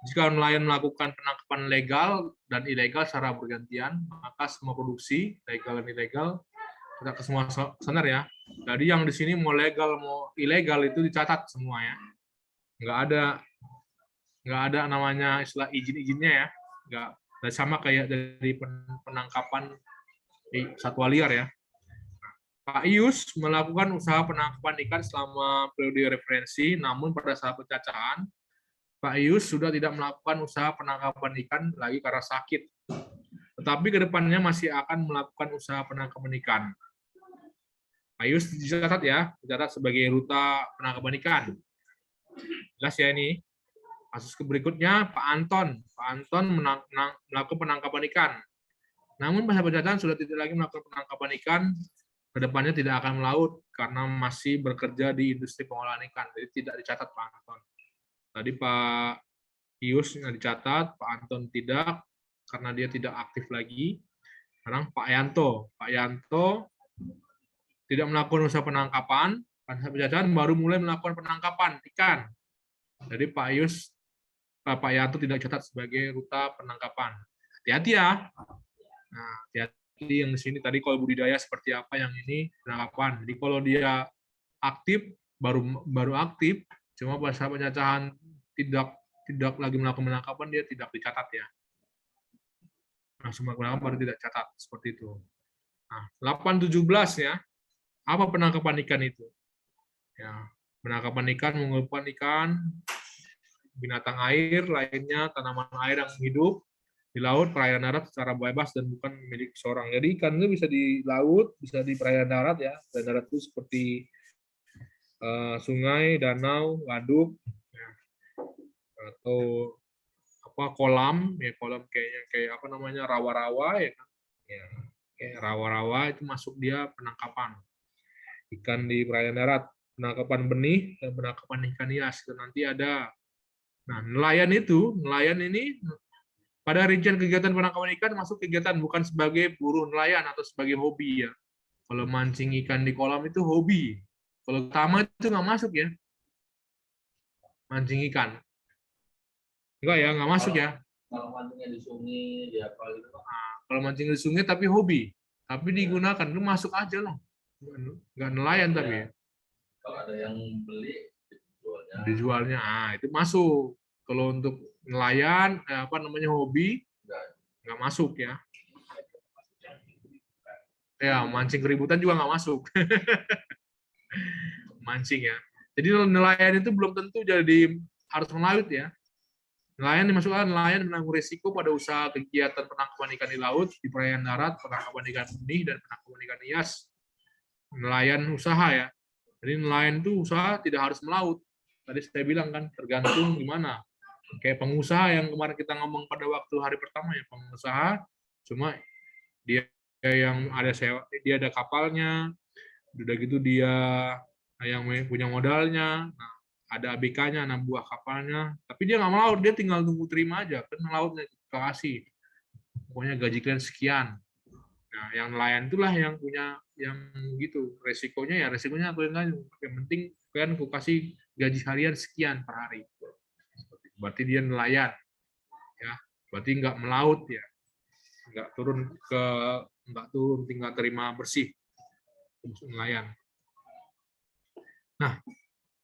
Jika nelayan melakukan penangkapan legal dan ilegal secara bergantian, maka semua produksi legal dan ilegal kita ke semua standar ya. Jadi yang di sini mau legal mau ilegal itu dicatat semua ya. Nggak ada namanya istilah izin-izinnya ya. Nggak sama kayak dari penangkapan satwa liar ya. Pak Ius melakukan usaha penangkapan ikan selama periode referensi, namun pada saat pencacahan, Pak Ius sudah tidak melakukan usaha penangkapan ikan lagi karena sakit. Tetapi ke depannya masih akan melakukan usaha penangkapan ikan. Pak Ius dicatat ya, dicatat sebagai ruta penangkapan ikan. Jelas ya ini. Kasus berikutnya, Pak Anton. Pak Anton melakukan penangkapan ikan. Namun pada pencacahan sudah tidak lagi melakukan penangkapan ikan, kedepannya tidak akan melaut karena masih bekerja di industri pengolahan ikan. Jadi tidak dicatat Pak Anton. Tadi Pak Ius yang dicatat, Pak Anton tidak karena dia tidak aktif lagi. Sekarang Pak Yanto. Pak Yanto tidak melakukan usaha penangkapan, pada pencacahan baru mulai melakukan penangkapan ikan. Jadi Pak Yanto tidak dicatat sebagai ruta penangkapan. Hati-hati ya. Nah, hati-hati yang di sini tadi kalau budidaya seperti apa, yang ini penangkapan. Jadi kalau dia aktif baru aktif, cuma pada saat pencacahan tidak lagi melakukan penangkapan, dia tidak dicatat ya. Nah, semua penangkapan baru tidak catat seperti itu. Nah, 8.17 ya. Apa penangkapan ikan itu? Ya, penangkapan ikan mengumpulkan ikan, binatang air lainnya, tanaman air yang hidup di laut, perairan darat secara bebas dan bukan milik seorang. Jadi ikan itu bisa di laut, bisa di perairan darat ya. Perairan darat itu seperti sungai, danau, waduk, ya. Atau kolam, ya kolam kayak apa namanya rawa-rawa ya. Ya, kayak rawa-rawa itu masuk dia penangkapan ikan di perairan darat, penangkapan benih dan penangkapan ikan hias. Dan nanti ada. Nah, nelayan ini pada rincian kegiatan penangkapan ikan masuk kegiatan bukan sebagai buruh nelayan atau sebagai hobi ya. Kalau mancing ikan di kolam itu hobi. Kalau utama itu nggak masuk ya. Mancing ikan. Enggak ya, nggak masuk ya. Kalau mancingnya di sungai, di apa gitu. Nah, kalau mancing di sungai tapi hobi. Tapi digunakan, itu masuk aja lah. Nggak nelayan tapi ya. Kalau ada yang beli, dijualnya. Nah, itu masuk. Kalau untuk nelayan hobi nggak masuk ya. Ya, mancing keributan juga nggak masuk. Mancing ya. Jadi nelayan itu belum tentu jadi harus melaut ya. Nelayan dimasukkan nelayan menanggung risiko pada usaha kegiatan penangkapan ikan di laut, di perairan darat, penangkapan ikan benih dan penangkapan ikan hias. Nelayan usaha ya. Jadi nelayan itu usaha tidak harus melaut. Tadi saya bilang kan tergantung gimana. Kayak pengusaha yang kemarin kita ngomong pada waktu hari pertama ya, pengusaha cuma Dia yang ada sewa, dia ada kapalnya, udah gitu dia yang punya modalnya, nah, ada ABK-nya, 6 buah kapalnya, tapi dia nggak melaut, dia tinggal tunggu terima aja, kan melautnya kasih, pokoknya gaji kalian sekian. Nah, yang nelayan itulah yang punya yang gitu, resikonya kalian, yang penting kalian aku kasih gaji harian sekian per hari, berarti dia nelayan, ya, berarti nggak melaut ya, nggak turun tinggal terima bersih, nelayan. Nah,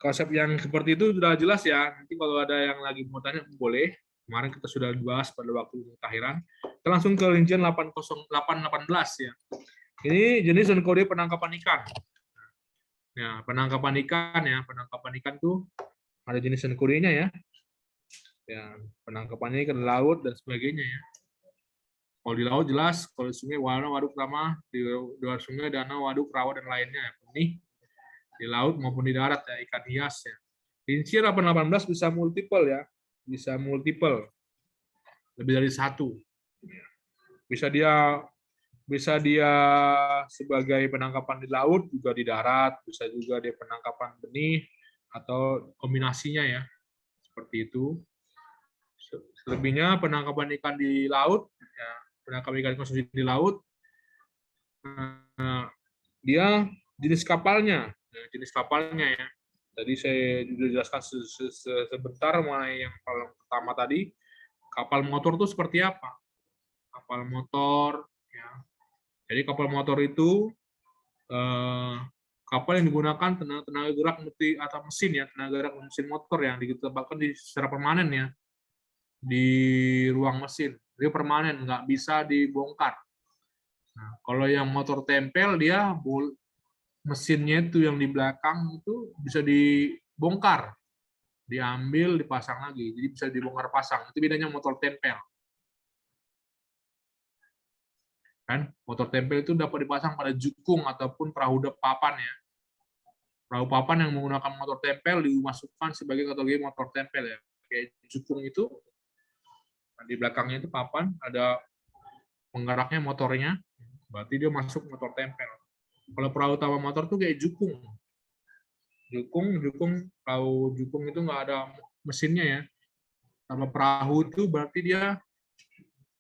konsep yang seperti itu sudah jelas ya. Nanti kalau ada yang lagi mau tanya boleh. Kemarin kita sudah bahas pada waktu akhiran. Kita langsung ke rincian 818 ya. Ini jenis dan kode penangkapan ikan. Ya, penangkapan ikan tuh ada jenis dan kodenya ya. Ya, penangkapannya ikan di laut dan sebagainya ya. Kalau di laut jelas, kalau di sungai waduk ramah, di luar sungai danau waduk rawa dan lainnya ya. Ini di laut maupun di darat ya, ikan hias ya. Rincian 818 bisa multiple ya, bisa multiple, lebih dari satu. Bisa dia sebagai penangkapan di laut juga di darat, bisa juga dia penangkapan benih atau kombinasinya ya, seperti itu. Selebihnya penangkapan ikan di laut, ya, penangkapan ikan konsumsi di laut, dia jenis kapalnya ya. Tadi saya sudah jelaskan sebentar mengenai yang paling pertama tadi, kapal motor itu seperti apa? Kapal motor, ya. Jadi kapal motor itu kapal yang digunakan tenaga gerak atau mesin ya, tenaga gerak mesin motor yang ditempatkan secara permanen ya di ruang mesin. Dia permanen, nggak bisa dibongkar. Nah, kalau yang motor tempel dia mesinnya itu yang di belakang itu bisa dibongkar, diambil, dipasang lagi. Jadi bisa dibongkar pasang. Itu bedanya motor tempel. Kan? Motor tempel itu dapat dipasang pada jukung ataupun perahu papan ya. Perahu papan yang menggunakan motor tempel dimasukkan sebagai kategori motor tempel ya. Kayak jukung itu, di belakangnya itu papan, ada penggeraknya motornya, berarti dia masuk motor tempel. Kalau perahu utama motor tuh kayak jukung. Perahu jukung itu nggak ada mesinnya ya. Sama perahu itu berarti dia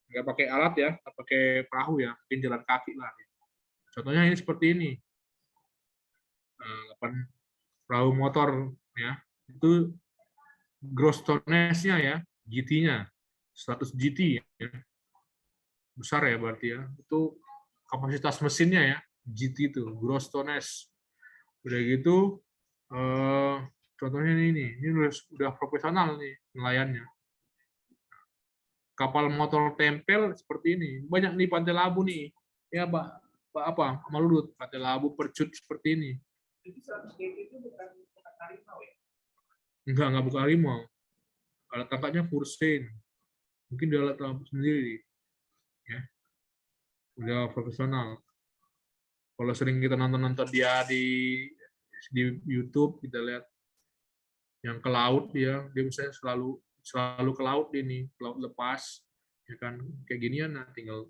nggak pakai alat ya, nggak pakai perahu ya, mungkin jalan kaki lah. Contohnya ini seperti ini. Perahu motor ya, itu gross tonnage-nya ya, GT-nya 100 GT ya. Besar ya berarti ya. Itu kapasitas mesinnya ya, GT itu, gross tonnage. Udah gitu, contohnya ini udah profesional nih nelayannya. Kapal motor tempel seperti ini. Banyak nih Pantai Labu nih. Ya, apa? Maludut, Pantai Labu, Percut seperti ini. Enggak bukan harimau. Alat tangkapnya Fursen. Mungkin dia alat tangkap sendiri. Ya. Udah profesional. Kalau sering kita nonton dia di YouTube, kita lihat yang ke laut dia misalnya selalu ke laut ini, ke laut lepas, ya kan, kayak ginian, nah tinggal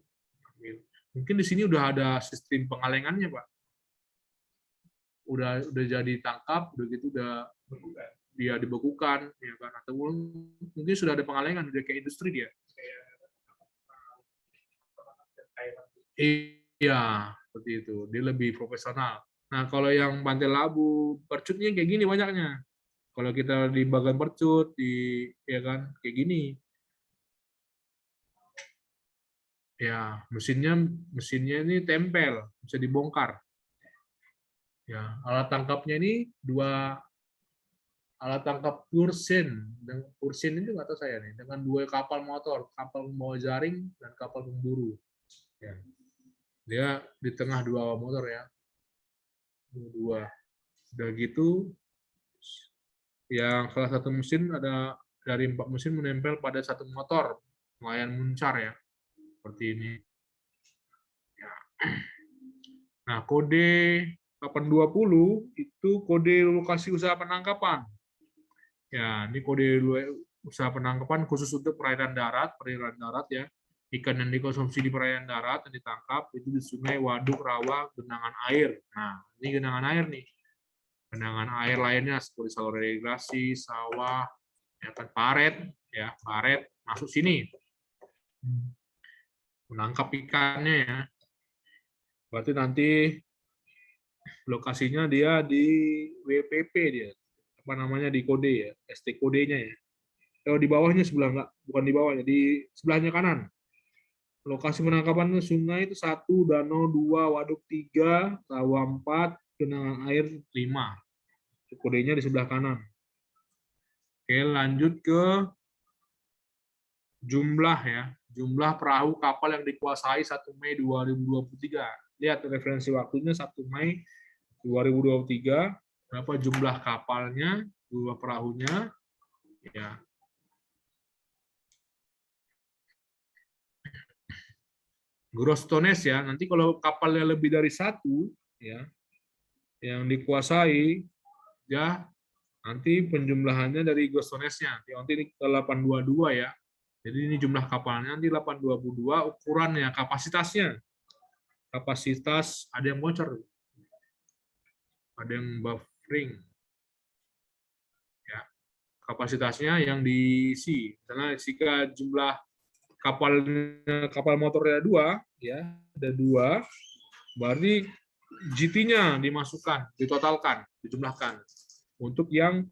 ambil. Mungkin di sini udah ada sistem pengalengannya Pak, udah jadi tangkap, udah gitu udah dia dibekukan, ya kan, atau mungkin sudah ada pengalengan, udah kayak industri dia. Iya, seperti itu, dia lebih profesional. Nah kalau yang Pantai Labu, Percutnya kayak gini banyaknya. Kalau kita di bagian Percut, ya kan kayak gini. Ya, mesinnya ini tempel, bisa dibongkar. Ya, alat tangkapnya ini dua alat tangkap Fursen. Dan Fursen itu nggak tahu saya nih, dengan 2 kapal motor, kapal membawa jaring dan kapal pemburu. Ya. Dia di tengah 2 motor ya. 2. Udah gitu, yang salah satu mesin ada dari 4 mesin menempel pada 1 motor, nelayan muncar ya, seperti ini. Ya. Nah, kode 820 itu kode lokasi usaha penangkapan. Ya, ini kode usaha penangkapan khusus untuk perairan darat ya. ikan yang dikonsumsi di perairan darat yang ditangkap itu di sungai, waduk, rawa, genangan air. Nah, ini genangan air nih. Genangan air lainnya seperti saluran irigasi, sawah, ya kan, paret masuk sini. Menangkap ikannya ya. Berarti nanti lokasinya dia di WPP dia. Apa namanya, di kode ya, ST kodenya ya. Kalau di bawahnya sebelah enggak, bukan di bawahnya, di sebelahnya kanan. Lokasi penangkapan sungai itu 1, danau 2, waduk 3, rawa 4, genangan air 5. Kodenya di sebelah kanan. Oke, lanjut ke jumlah ya. Jumlah perahu kapal yang dikuasai 1 Mei 2023. Lihat referensi waktunya 1 Mei 2023. Berapa jumlah kapalnya, jumlah perahunya. Ya. Gross tonnage ya. Nanti kalau kapalnya lebih dari 1 ya, yang dikuasai ya, nanti penjumlahannya dari gross tonnage-nya. Nanti ini ke 822 ya. Jadi ini jumlah kapalnya, nanti 822 ukurannya, kapasitasnya. Kapasitas, ada yang bocor. Ada yang buffering. Ya. Kapasitasnya yang diisi. Misalnya jika jumlah kapal motornya 2, ya, ada 2, berarti GT-nya dimasukkan, ditotalkan, dijumlahkan. Untuk yang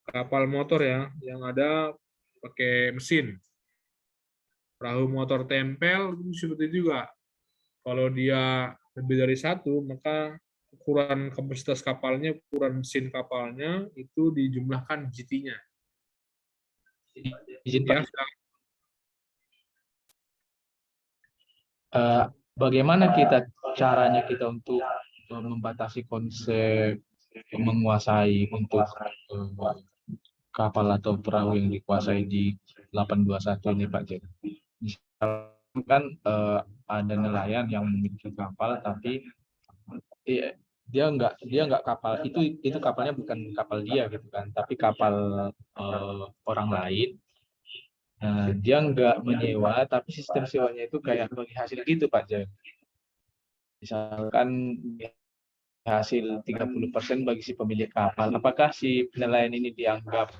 kapal motor ya, yang ada pakai mesin. Perahu motor tempel seperti itu juga. Kalau dia lebih dari 1, maka ukuran kapasitas kapalnya, ukuran mesin kapalnya itu dijumlahkan GT-nya. Izin Ya, Pak, bagaimana caranya kita untuk membatasi konsep menguasai untuk kapal atau perahu yang dikuasai di 821 ini Pak Jen? Misalkan ada nelayan yang memiliki kapal tapi dia nggak kapal itu kapalnya bukan kapal dia gitu kan, tapi kapal orang lain. Nah, dia nggak menyewa, tapi sistem sewanya itu kayak bagi hasil gitu Pak Jen. Misalkan hasil 30% bagi si pemilik kapal. Apakah si nelayan ini dianggap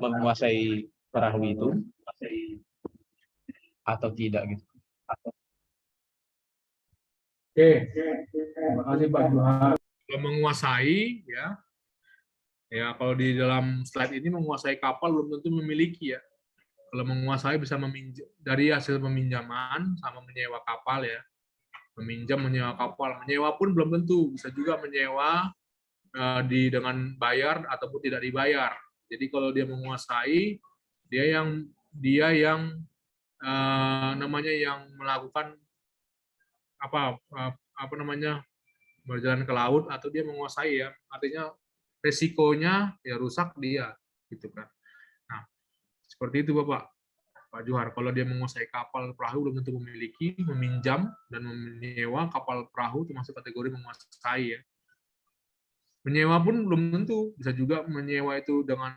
menguasai perahu itu atau tidak gitu? Oke, terima kasih Pak Johar. Kalau menguasai ya kalau di dalam slide ini menguasai kapal belum tentu memiliki ya. Kalau menguasai bisa meminjam dari hasil peminjaman sama menyewa kapal ya. Meminjam, menyewa kapal, menyewa pun belum tentu, bisa juga menyewa dengan bayar ataupun tidak dibayar. Jadi kalau dia menguasai, dia yang namanya yang melakukan apa namanya, berjalan ke laut, atau dia menguasai ya, artinya resikonya ya rusak dia gitu kan. Nah, seperti itu Pak Johar. Kalau dia menguasai kapal perahu belum tentu memiliki, meminjam dan menyewa kapal perahu termasuk kategori menguasai ya. Menyewa pun belum tentu, bisa juga menyewa itu dengan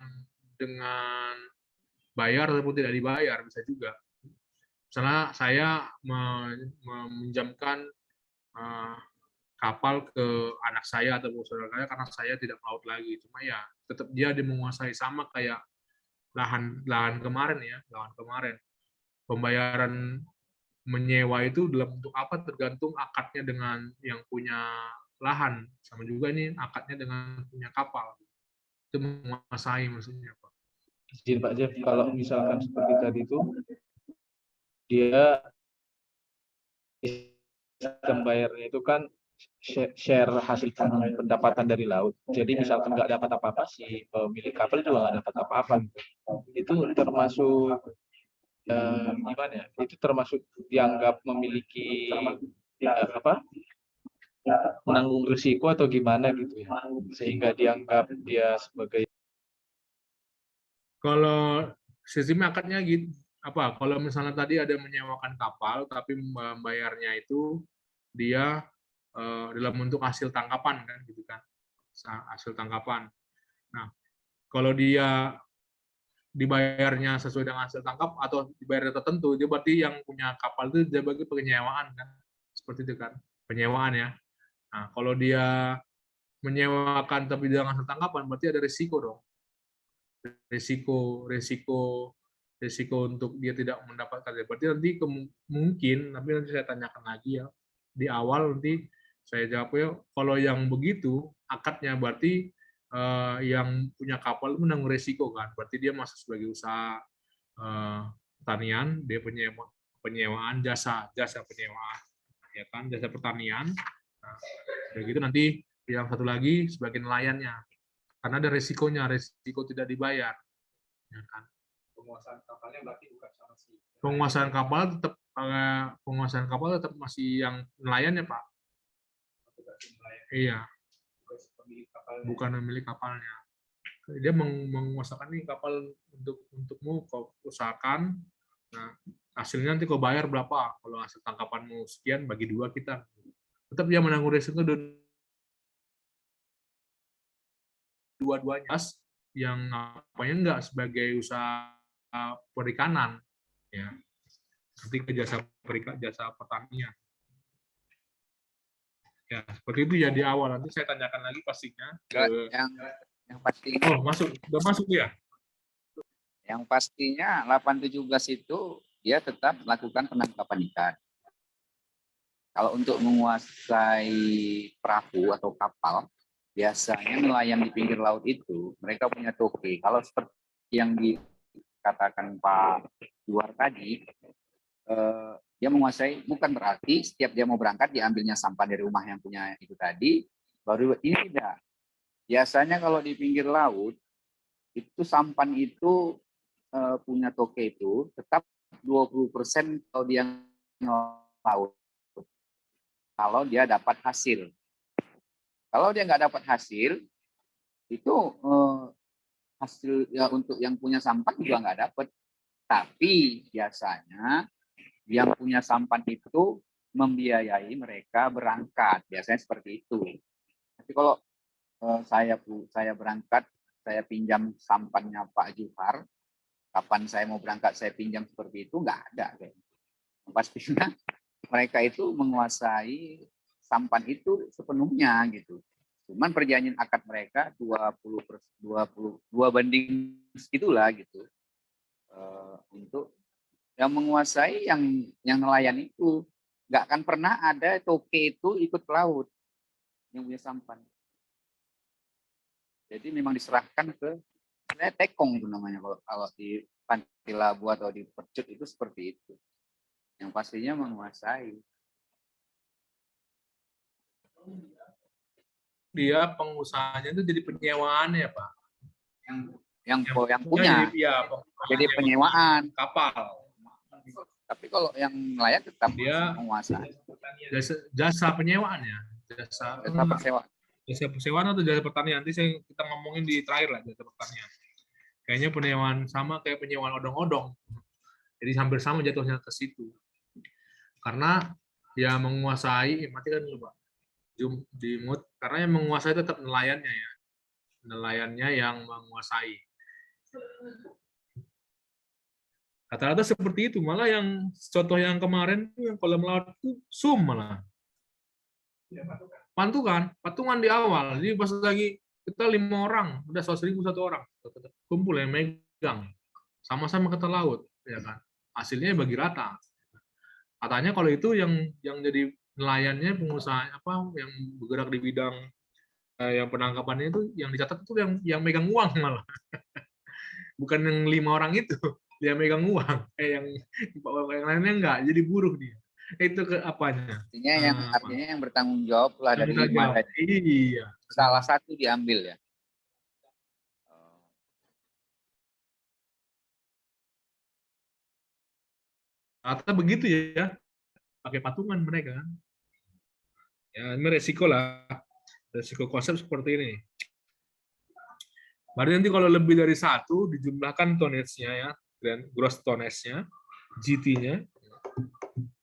bayar ataupun tidak dibayar, bisa juga. Misalnya saya meminjamkan kapal ke anak saya atau saudara saya karena saya tidak melaut lagi, cuma ya tetap dia menguasai, sama kayak lahan kemarin ya, pembayaran menyewa itu dalam bentuk apa tergantung akadnya dengan yang punya lahan, sama juga ini akadnya dengan punya kapal, itu menguasai maksudnya Pak. Izin Pak Jeff, kalau misalkan seperti tadi itu dia sistem bayarnya itu kan share hasil pendapatan dari laut. Jadi misalkan nggak dapat apa-apa, si pemilik kapal juga nggak dapat apa-apa. Itu termasuk gimana ya? Itu termasuk dianggap memiliki menanggung risiko atau gimana gitu ya? Sehingga dianggap dia sebagai. Kalau sistem akadnya gitu, kalau misalnya tadi ada menyewakan kapal tapi membayarnya itu dia dalam bentuk hasil tangkapan kan gitu kan, hasil tangkapan. Nah, kalau dia dibayarnya sesuai dengan hasil tangkap atau dibayar tertentu, dia berarti yang punya kapal itu dia bagi penyewaan kan, seperti itu kan, penyewaan ya. Nah, kalau dia menyewakan tapi dengan hasil tangkapan, berarti ada risiko dong. Risiko untuk dia tidak mendapatkan. Berarti nanti mungkin, tapi nanti saya tanyakan lagi ya di awal, nanti saya jawab ya. Kalau yang begitu akadnya berarti yang punya kapal menanggung risiko kan. Berarti dia masuk sebagai usaha pertanian, dia penyewaan jasa penyewaan, ya kan, jasa pertanian. Nah, begitu nanti yang satu lagi sebagai nelayannya. Karena ada risikonya, risiko tidak dibayar. Ya kan? Penguasaan kapalnya berarti bukan sama si. Penguasaan kapal tetap masih yang nelayan ya Pak. Iya. Bukan pemilik kapalnya. Dia menguasakan nih kapal untukmu, kau usahakan. Nah, hasilnya nanti kau bayar berapa? Kalau hasil tangkapanmu sekian, bagi 2 kita. Tetap dia menanggung risiko dua-duanya, yang apanya enggak sebagai usaha perikanan, ya. Nanti ke jasa pertanian. Ya, seperti itu ya di awal. Nanti saya tanyakan lagi pastinya. Yang pasti Oh, udah masuk ya? yang pastinya 817 itu dia tetap melakukan penangkapan ikan. Kalau untuk menguasai perahu atau kapal, biasanya nelayan di pinggir laut itu mereka punya toke. Kalau seperti yang dikatakan Pak Juar tadi, dia menguasai, bukan berarti setiap dia mau berangkat diambilnya sampan dari rumah yang punya itu tadi, baru ini tidak. Biasanya kalau di pinggir laut, itu sampan itu punya toke itu tetap 20% kalau dia laut. Kalau dia dapat hasil. Kalau dia nggak dapat hasil, itu hasil ya untuk yang punya sampan juga nggak dapat. Tapi biasanya yang punya sampan itu membiayai mereka berangkat. Biasanya seperti itu. Tapi kalau saya berangkat, saya pinjam sampannya Pak Juhar, kapan saya mau berangkat saya pinjam seperti itu, nggak ada. Pastinya mereka itu menguasai sampan itu sepenuhnya gitu. Cuman perjanjian akad mereka 22 segitulah gitu. Untuk yang menguasai yang nelayan itu nggak akan pernah ada toke itu ikut ke laut yang punya sampan. Jadi memang diserahkan ke tekong itu namanya kalau di Panti Labu atau di Percut itu seperti itu. Yang pastinya menguasai. Dia pengusahanya itu jadi penyewaan ya Pak. Yang punya. Jadi penyewaan Kapal. Tapi kalau yang nelayan tetap Dia menguasai. Jasa penyewaan ya. Jasa persewaan. Jasa persewaan atau jasa pertanian. Nanti kita ngomongin di terakhir lah jasa pertanian. Kayaknya penyewaan sama kayak penyewaan odong-odong. Jadi hampir sama jatuhnya ke situ. Karena ya menguasai, matikan dulu Pak. Di mute, karena yang menguasai tetap nelayannya ya. Nelayannya yang menguasai. Rata-rata seperti itu. Malah yang contoh yang kemarin yang kolam laut itu sum malah. Patungan di awal. Jadi pas lagi kita 5 orang, udah 100.000 1 orang. Kumpul yang megang. Sama-sama kata laut, ya kan. Hasilnya bagi rata. Katanya kalau itu yang jadi nelayannya, pengusaha yang bergerak di bidang yang penangkapannya itu yang dicatat itu yang megang uang malah. Bukan yang 5 orang itu, dia megang uang. Yang lainnya enggak, jadi buruh dia. Itu ke apanya? Artinya yang bertanggung jawab lah dari 5 tadi. Iya. Salah satu diambil ya. Rata begitu ya, pakai patungan mereka. Ya, ini resiko lah. Resiko konsep seperti ini. Berarti nanti kalau lebih dari 1 dijumlahkan tonnage-nya ya, gross tonnage-nya, GT-nya,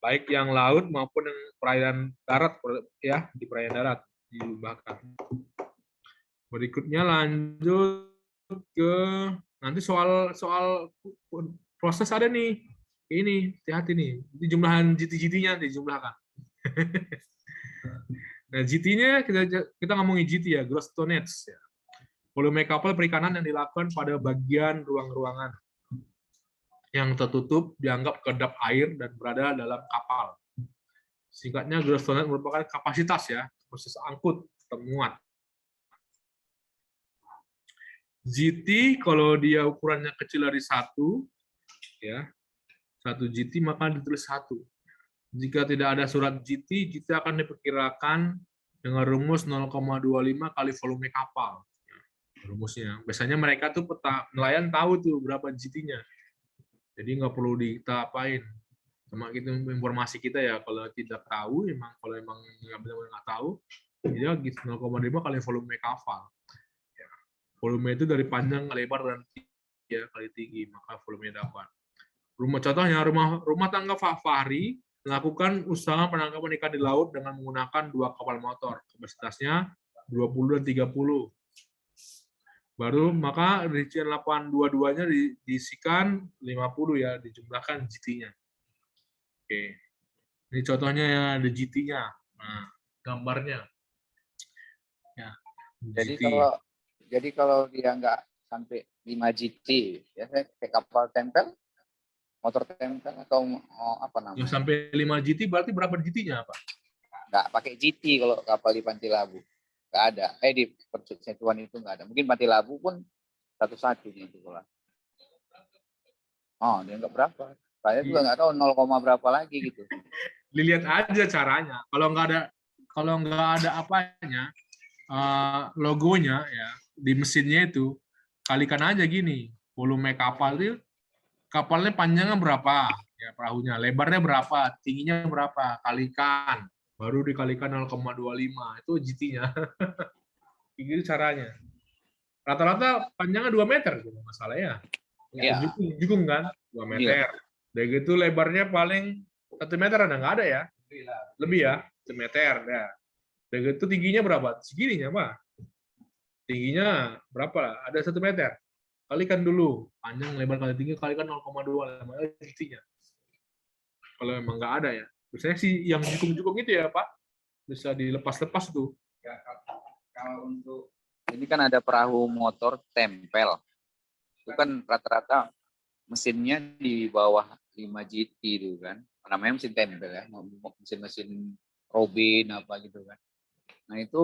baik yang laut maupun yang perairan darat ya, di perairan darat dijumlahkan. Berikutnya lanjut ke Nanti soal proses ada nih. Ini, hati-hati nih. Ini jumlahan GT-nya dijumlahkan. Nah, GT-nya kita ngomongin GT ya, gross tonnage ya. Volume kapal perikanan yang dilakukan pada bagian ruang-ruangan yang tertutup dianggap kedap air dan berada dalam kapal. Singkatnya, gross tonnage merupakan kapasitas ya, proses angkut atau muat. GT kalau dia ukurannya kecil dari 1 ya, 1 GT maka ditulis 1. Jika tidak ada surat GT, GT akan diperkirakan dengan rumus 0,25 kali volume kapal. Rumusnya. Biasanya mereka tuh nelayan tahu tuh berapa GT-nya. Jadi nggak perlu kita apain. Sama kita informasi kita ya, kalau tidak tahu, kalau emang benar-benar nggak tahu, dia 0,5 kali volume kapal. Volume itu dari panjang, lebar, dan ya, kali tinggi, maka volume dapat. Contohnya, rumah tangga Fahri melakukan usaha penangkapan ikan di laut dengan menggunakan 2 kapal motor, kapasitasnya 20 dan 30. Baru maka rincian 822-nya diisikan 50 ya, dijumlahkan GT-nya. Oke. Ini contohnya ya, ada GT-nya. Nah, gambarnya. Ya. Jadi kalau dia nggak sampai 5 GT, ya saya pakai kapal tempel, motor tempel atau apa namanya? Yang sampai 5 GT berarti berapa GT-nya, Pak? Nggak pakai GT kalau kapal di Panti Labu. Nggak ada. Di Persetuan itu nggak ada. Mungkin Panti Labu pun satu-satunya itu kalau. Oh, dia nggak berapa. Saya juga nggak tahu 0, berapa lagi gitu. Dilihat aja caranya. Kalau nggak ada apanya, logonya ya di mesinnya itu, kalikan aja gini, volume kapal itu, kapalnya panjangnya berapa, ya perahunya, lebarnya berapa, tingginya berapa, kalikan, baru dikalikan 0,25, itu GT-nya. Gitu caranya. Rata-rata panjangnya 2 meter, masalah ya. Iya. Jukung kan, 2 meter. Dan gitu lebarnya paling 1 meter ada, nggak ada ya? Lebih ya, 1 meter. Ya. Dan gitu tingginya berapa? Segininya, Pak. Tingginya berapa? Ada 1 meter. Kalikan dulu. Panjang, lebar, kali tinggi, kalikan 0,2. Namanya GT-nya. Kalau memang nggak ada ya. Biasanya sih yang jukung-jukung itu ya, Pak. Bisa dilepas-lepas tuh. Ya, kalau untuk ini kan ada perahu motor tempel. Itu kan rata-rata mesinnya di bawah 5 GT itu kan. Namanya mesin tempel ya. Mesin-mesin Robin apa gitu kan. Nah itu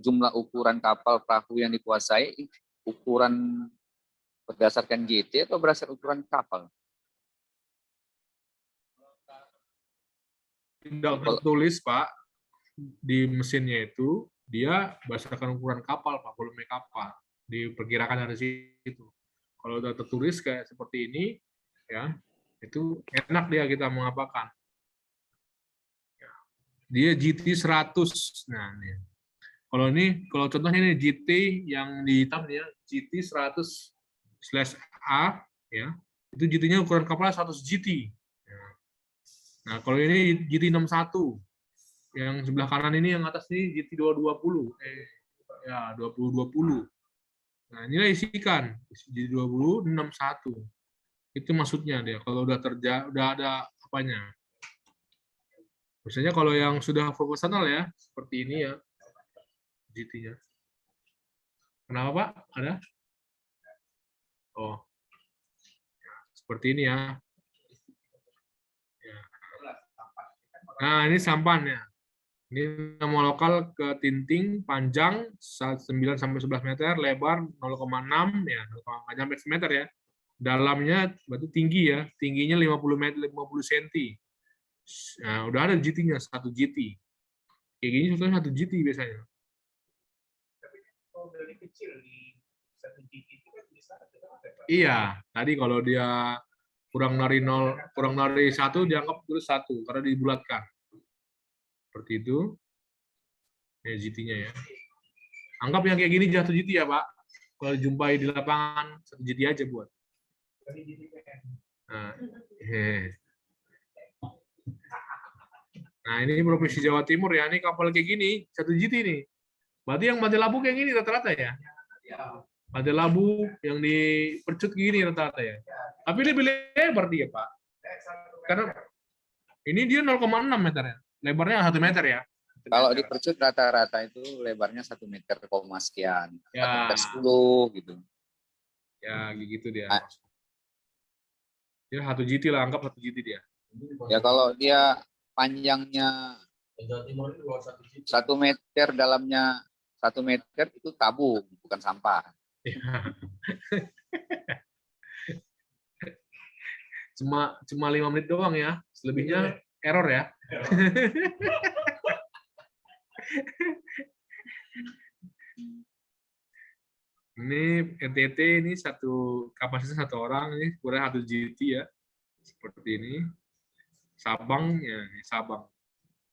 jumlah ukuran kapal perahu yang dikuasai ukuran berdasarkan GT atau berdasarkan ukuran kapal? Tidak tertulis, Pak, di mesinnya itu dia berdasarkan ukuran kapal, Pak, volume kapal. Diperkirakan dari situ. Kalau udah tertulis kayak seperti ini, ya itu enak dia kita mengapakan. Dia GT 100. Nah, ini. Kalau contohnya ini GT yang di hitam ya, GT 100/A ya. Itu GT-nya ukuran kapal 100 GT. Nah, kalau ini GT 61. Yang sebelah kanan ini yang atas ini GT 220. Ya, 2020. Nah, inilah isikan GT 20 61. Itu maksudnya dia kalau udah ada apanya. Biasanya kalau yang sudah profesional ya, seperti ini ya, GT-nya. Kenapa, Pak? Ada? Oh. Seperti ini ya. Nah, ini sampannya. Ini nama lokal ke tinting, panjang 9 sampai 11 meter, lebar 0,6 ya, 0,5 sampai 1 meter ya. Dalamnya berarti tinggi ya, tingginya 50 meter, 50 cm. Nah, udah ada GT-nya 1 GT. Kayak gini contohnya 1 GT biasanya. Iya, tadi kalau dia kurang dari 1 dianggap terus 1 karena dibulatkan. Seperti itu. Ini GT-nya ya. Anggap yang kayak gini jatuh GT ya, Pak. Kalau jumpai di lapangan 1 GT aja buat. Nah, ini Provinsi Jawa Timur ya, ini kapal kayak gini, 1 GT nih. Berarti yang Panti Labu kayak gini rata-rata ya? Pantai Labu yang dipercut gini rata-rata ya. Tapi lebih lebar dia, Pak. Karena ini dia 0,6 meter ya. Lebarnya 1 meter ya. Kalau dipercut rata-rata itu lebarnya 1 meter koma sekian, 1 Ya. meter 10 gitu. Ya, gitu dia. Ah. Dia 1 GT lah, anggap 1 GT dia. Ya kalau dia panjangnya Jawa Timur ini 21 1 meter, dalamnya 1 meter, itu tabung, bukan sampah. Cuma 5 menit doang ya. Selebihnya error ya. Ini NTT ini kapasitas 1 orang ini kurang 1 GT ya. Seperti ini. Sabang ya, ini Sabang.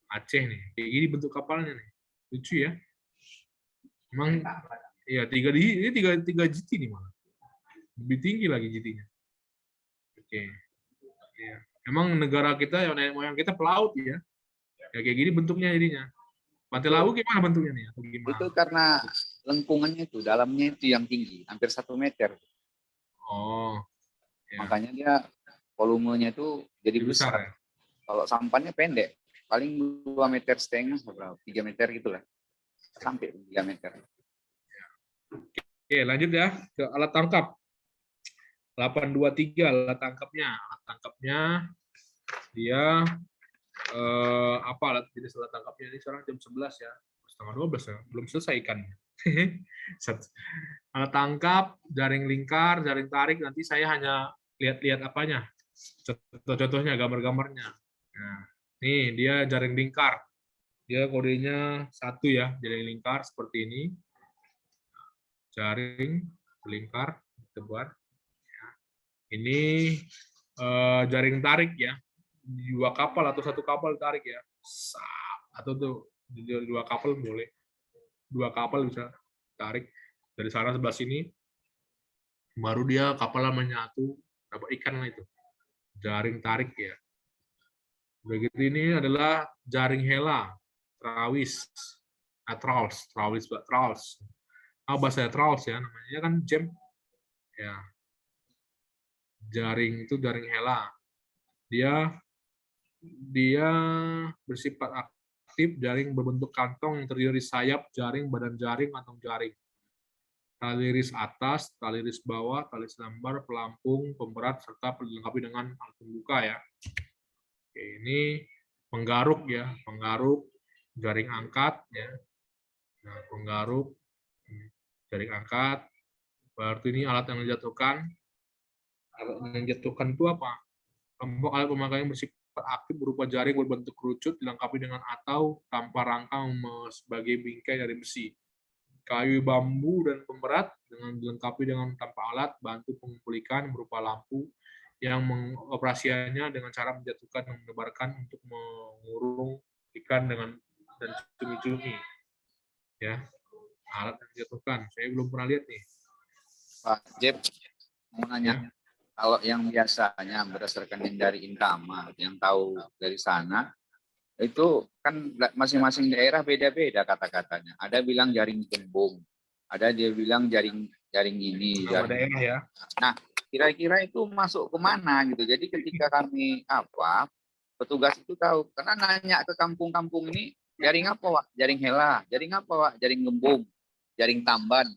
Aceh nih. Kayak gini bentuk kapalnya nih. Lucu ya. Emang ya 3 GT nih malah. Lebih tinggi lagi GT-nya. Oke. Ya. Emang negara kita nenek moyang kita pelaut ya. Ya kayak gini bentuknya jadinya. Pantai Labu gimana bentuknya nih? Atau gimana? Itu karena lengkungannya itu, dalamnya itu yang tinggi, hampir 1 meter. Oh. Ya. Makanya dia volumenya itu jadi Lebih besar besar. ya. Kalau sampannya pendek, paling 2,5 meter, 3 meter gitulah. Sampai 3 meter. Oke, lanjut ya ke alat tangkap. 823 alat tangkapnya. Alat tangkapnya dia apa alat jenis alat tangkapnya ini sekarang jam 11 ya. Setengah 12 ya. Belum selesai ikannya. Alat tangkap, jaring lingkar, jaring tarik, nanti saya hanya lihat-lihat apanya. Contoh-contohnya, gambar-gambarnya. Nah, nih dia jaring lingkar. Dia kodenya 1 ya, jaring lingkar seperti ini. Jaring lingkar tebar. Ini jaring tarik ya, 2 kapal atau 1 kapal tarik ya, atau tuh 2 kapal boleh, 2 kapal bisa tarik dari sana sebelah sini, baru dia kapalnya menyatu, dapat ikan lah itu, jaring tarik ya. Begitu ini adalah jaring hela, trawis, trawis. Bahasa trawis ya, namanya kan jam ya. Jaring itu jaring hela. Dia bersifat aktif, jaring berbentuk kantong yang terdiri dari sayap, jaring, badan jaring, kantong jaring. Tali iris atas, tali iris bawah, tali selambar, pelampung, pemberat, serta dilengkapi dengan alat pembuka ya. Oke, ini penggaruk ya, penggaruk, jaring angkat ya. Nah, penggaruk, jaring angkat. Berarti ini alat yang dijatuhkan. Alat yang dijatuhkan itu apa? Kelompok alat pemakai yang bersifat aktif berupa jaring berbentuk kerucut dilengkapi dengan atau tanpa rangka sebagai bingkai dari besi, kayu, bambu, dan pemberat dengan dilengkapi dengan tanpa alat bantu pengumpul ikan berupa lampu yang mengoperasikannya dengan cara menjatuhkan dan menebarkan untuk mengurung ikan dan cumi-cumi. Ya, alat yang dijatuhkan. Saya belum pernah lihat nih. Pak Jeb, mau nanya. Kalau yang biasanya berdasarkan yang dari Intama, yang tahu dari sana, itu kan masing-masing daerah beda-beda kata-katanya. Ada bilang jaring gembung, ada dia bilang jaring ini. Nama daerah ya. Nah, kira-kira itu masuk kemana gitu. Jadi ketika kami petugas itu tahu, karena nanya ke kampung-kampung ini, jaring apa, Wak? Jaring hela. Jaring apa, Wak? Jaring gembung, jaring tamban.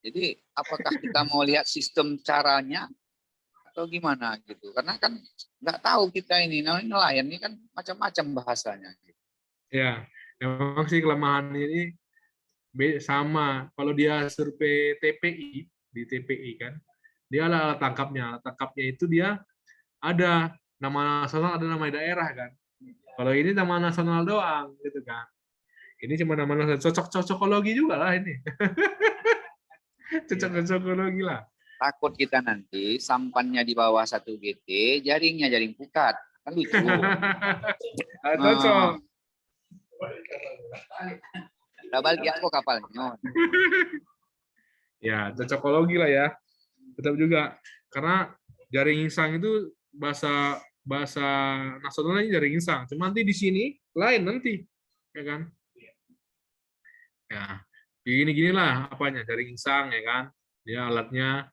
Jadi apakah kita mau lihat sistem caranya atau gimana gitu? Karena kan nggak tahu kita ini, nelayan ini kan macam-macam bahasanya. Ya, memang sih kelemahan ini sama. Kalau dia survei TPI, di TPI kan, dia alat tangkapnya. Alat tangkapnya itu dia ada nama nasional, ada nama daerah kan. Kalau ini nama nasional doang gitu kan. Ini cuma nama nasional, cocok-cocokologi juga lah ini. Cocok-cocokologi lah. Takut kita nanti sampannya di bawah 1 GT, jaringnya jaring pukat. Kan lucu. Cocok. Double dia kok kapalnya. Ya, cocokologi lah ya. Tetap juga. Karena jaring insang itu bahasa nasionalnya jaring insang. Cuma nanti di sini lain nanti. Ya kan? Ya. Gini-ginilah apanya, jaring insang ya kan. Dia alatnya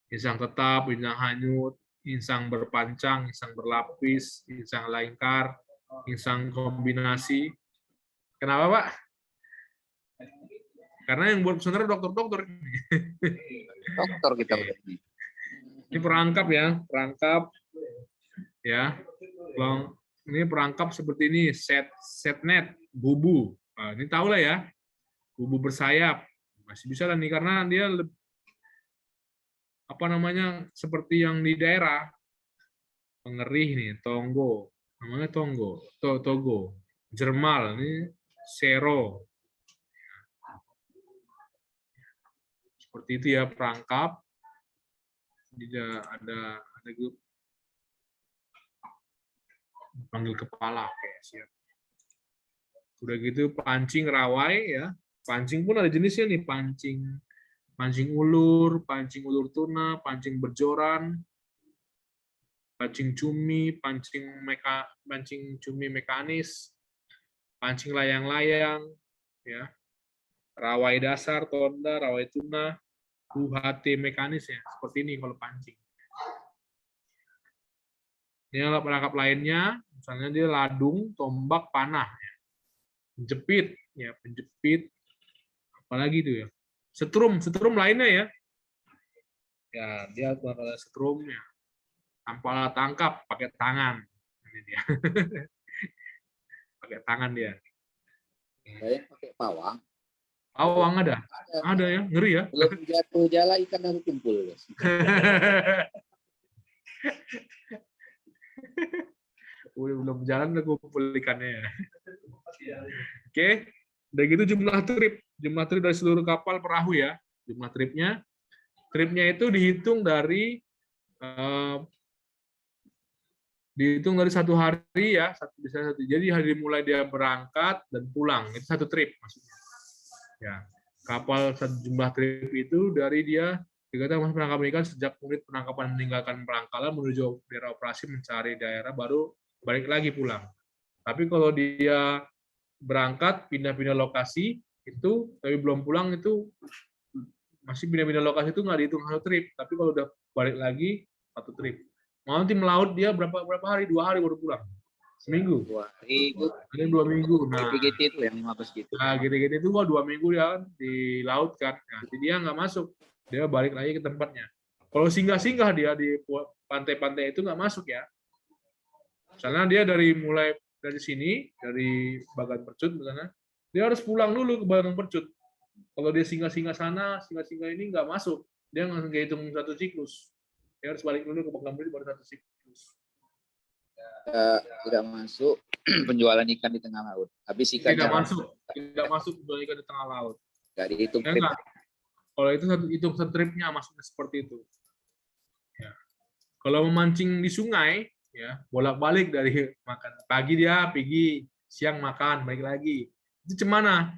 insang tetap, insang hanyut, insang berpancang, insang berlapis, insang lingkar, insang kombinasi. Kenapa, Pak? Karena yang buat sebenarnya dokter-dokter. Dokter kita Oke. berarti. Ini perangkap ya, perangkap ya. Ini perangkap seperti ini, set net, bubu. Nah, ini tahu lah ya, bubu bersayap. Masih bisa lah nih karena dia apa namanya seperti yang di daerah pengerih nih, tonggo. Namanya tonggo, togo. Jermal ini sero. Seperti itu ya perangkap. Ada grup panggil kepala. Oke, siap. Udah gitu pancing rawai ya. Pancing pun ada jenisnya nih, pancing ulur tuna, pancing berjoran, pancing cumi, pancing cumi mekanis, pancing layang-layang ya. Rawai dasar, tonda, rawai tuna, UHT mekanis ya. Seperti ini kalau pancing. Ini alat perangkap lainnya, misalnya dia ladung, tombak, panah, ya. Penjepit, apalagi itu ya. Setrum lainnya ya. Ya, dia ada setrumnya. Tanpa alat tangkap, pakai tangan. Ini dia. Pakai tangan dia. Saya pakai pawang. Pawang ada ya, ngeri ya. Belum jatuh jala ikan harus kumpul. Guys. Belum jalan udah kumpul ikannya ya. Oke, udah gitu jumlah trip dari seluruh kapal perahu ya. Jumlah tripnya itu dihitung dari 1 hari ya, jadi hari mulai dia berangkat dan pulang itu 1 trip maksudnya. Ya, kapal jumlah trip itu dari dia dikatakan masih penangkapan ikan sejak unit penangkapan meninggalkan Perangkalan menuju daerah operasi mencari daerah baru balik lagi pulang. Tapi kalau dia berangkat pindah-pindah lokasi itu tapi belum pulang itu masih pindah-pindah lokasi itu nggak dihitung 1 trip. Tapi kalau udah balik lagi 1 trip. Mau tim laut dia berapa hari? 2 hari baru pulang. Seminggu. 2 hari itu. Ada 2 minggu. Nah, GT itu yang 15 gitu. Nah, gitu-gitu itu 2 minggu dia kan di laut kan. Nah, jadi dia nggak masuk. Dia balik lagi ke tempatnya. Kalau singgah-singgah dia di pantai-pantai itu nggak masuk ya. Misalnya dia mulai dari sini, dari Bagan Percut misalnya, dia harus pulang dulu ke Bagan Percut. Kalau dia singgah-singgah sana, singgah-singgah ini nggak masuk. Dia nggak hitung 1 siklus. Dia harus balik dulu ke Bagan Percut baru 1 siklus. Tidak masuk penjualan ikan di tengah laut. Habis ikan Tidak masuk penjualan ikan di tengah laut. Nggak dihitung. Ya, enggak. Kalau itu tripnya maksudnya seperti itu. Ya. Kalau memancing di sungai, ya bolak-balik dari makan pagi dia pergi, siang makan, balik lagi. Itu cemana?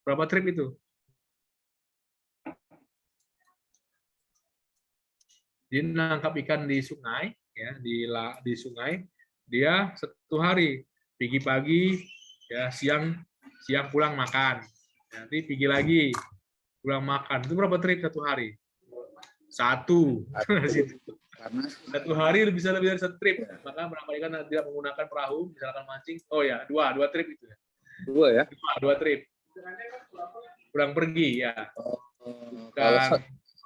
Berapa trip itu? Dia nangkap ikan di sungai, ya di sungai, dia 1 hari, pergi pagi, ya siang pulang makan, nanti pergi lagi, pulang makan. Itu berapa trip 1 hari? 1. Karena 1 hari bisa lebih dari 1 trip. Maka penangkap ikan tidak menggunakan perahu, misalkan mancing. Oh ya, 2 trip itu ya. 2 ya. 2 trip. Pulang pergi ya.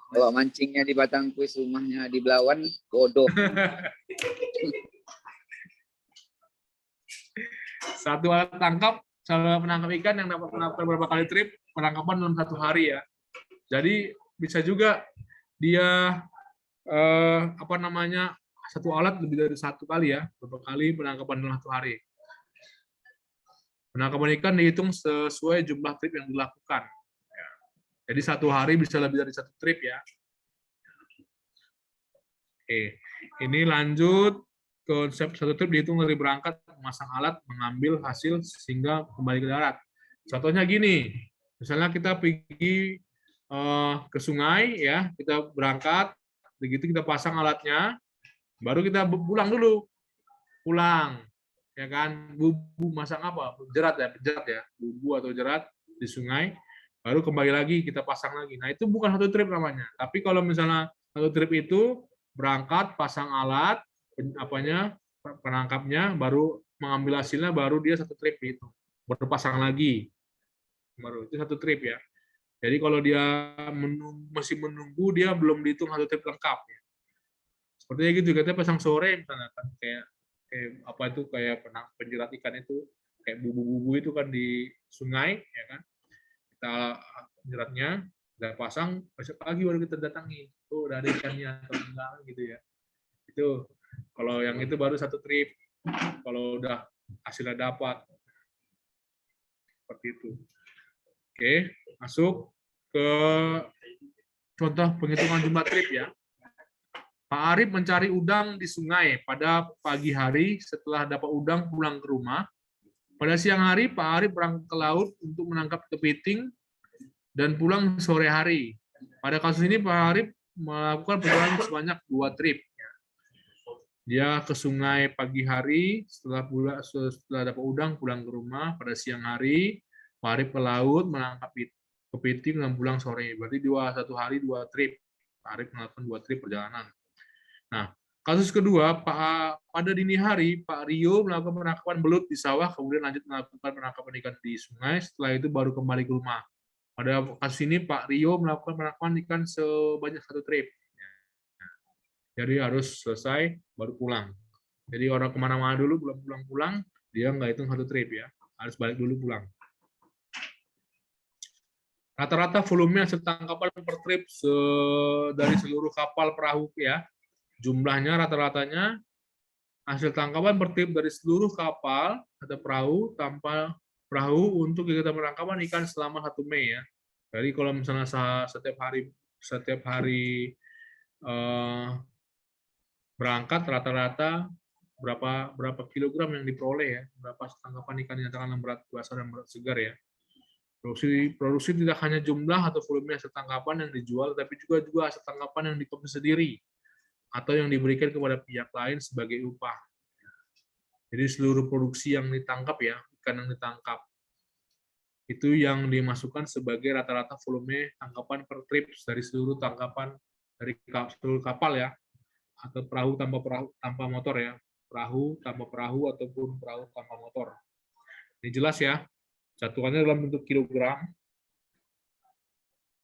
Kalau mancingnya di Batang Kuis, rumahnya di Belawan, bodoh. 1 alat tangkap, salah penangkap ikan yang dapat menangkap berapa kali trip, penangkapan dalam 1 hari ya. Jadi bisa juga dia 1 alat lebih dari 1 kali ya, berapa kali penangkapan dalam 1 hari. Penangkapan ikan dihitung sesuai jumlah trip yang dilakukan. Ya. Jadi 1 hari bisa lebih dari 1 trip ya. Oke, ini lanjut konsep 1 trip dihitung dari berangkat, memasang alat, mengambil hasil sehingga kembali ke darat. Contohnya gini, misalnya kita pergi ke sungai ya, kita berangkat, begitu kita pasang alatnya, baru kita pulang dulu, ya kan, bubu masang apa, jerat ya, bubu atau jerat di sungai, baru kembali lagi kita pasang lagi. Nah, itu bukan satu trip namanya. Tapi kalau misalnya satu trip itu berangkat, pasang alat, penangkapnya, baru mengambil hasilnya, baru dia satu trip itu. Baru pasang lagi. Baru itu satu trip ya. Jadi kalau dia masih menunggu, dia belum dihitung satu trip lengkap. Ya. Sepertinya gitu, kita pasang sore misalnya kan kayak apa itu kayak penjerat ikan itu kayak bubu-bubu itu kan di sungai ya kan. Kita jeratnya, kita pasang, besok pagi baru kita datangi. Oh, udah ada ikannya atau enggak gitu ya. Itu kalau yang itu baru satu trip. Kalau udah hasilnya dapat. Seperti itu. Oke, masuk ke contoh penghitungan jumlah trip ya. Pak Arif mencari udang di sungai pada pagi hari setelah dapat udang pulang ke rumah. Pada siang hari, Pak Arif berangkat ke laut untuk menangkap kepiting dan pulang sore hari. Pada kasus ini, Pak Arif melakukan perjalanan sebanyak 2 trip. Dia ke sungai pagi hari, setelah dapat udang pulang ke rumah. Pada siang hari, Pak Arif ke laut menangkap kepiting dan pulang sore. Berarti 1 hari 2 trip. Pak Arif melakukan 2 trip perjalanan. Nah, kasus kedua, pada dini hari, Pak Rio melakukan penangkapan belut di sawah, kemudian lanjut melakukan penangkapan ikan di sungai, setelah itu baru kembali ke rumah. Pada kasus ini, Pak Rio melakukan penangkapan ikan sebanyak 1 trip. Jadi harus selesai, baru pulang. Jadi orang kemana-mana dulu, belum pulang-pulang, dia nggak hitung 1 trip ya. Harus balik dulu pulang. Rata-rata volume hasil tangkapan per trip dari seluruh kapal perahu ya. Jumlahnya rata-ratanya hasil tangkapan per trip dari seluruh kapal atau perahu tanpa perahu untuk kegiatan penangkapan ikan selama 1 Mei ya. Jadi kalau misalnya setiap hari berangkat rata-rata berapa kilogram yang diperoleh ya, berapa tangkapan ikan yang dinyatakan berat basah dan berat segar ya. Produksi tidak hanya jumlah atau volume hasil tangkapan yang dijual, tapi juga hasil tangkapan yang dikonsumsi sendiri atau yang diberikan kepada pihak lain sebagai upah. Jadi seluruh produksi yang ditangkap ya, ikan yang ditangkap, itu yang dimasukkan sebagai rata-rata volume tangkapan per trip dari seluruh tangkapan dari seluruh kapal ya, atau perahu tanpa motor ya, perahu tanpa perahu ataupun perahu tanpa motor. Ini jelas ya, jatuhannya dalam bentuk kilogram.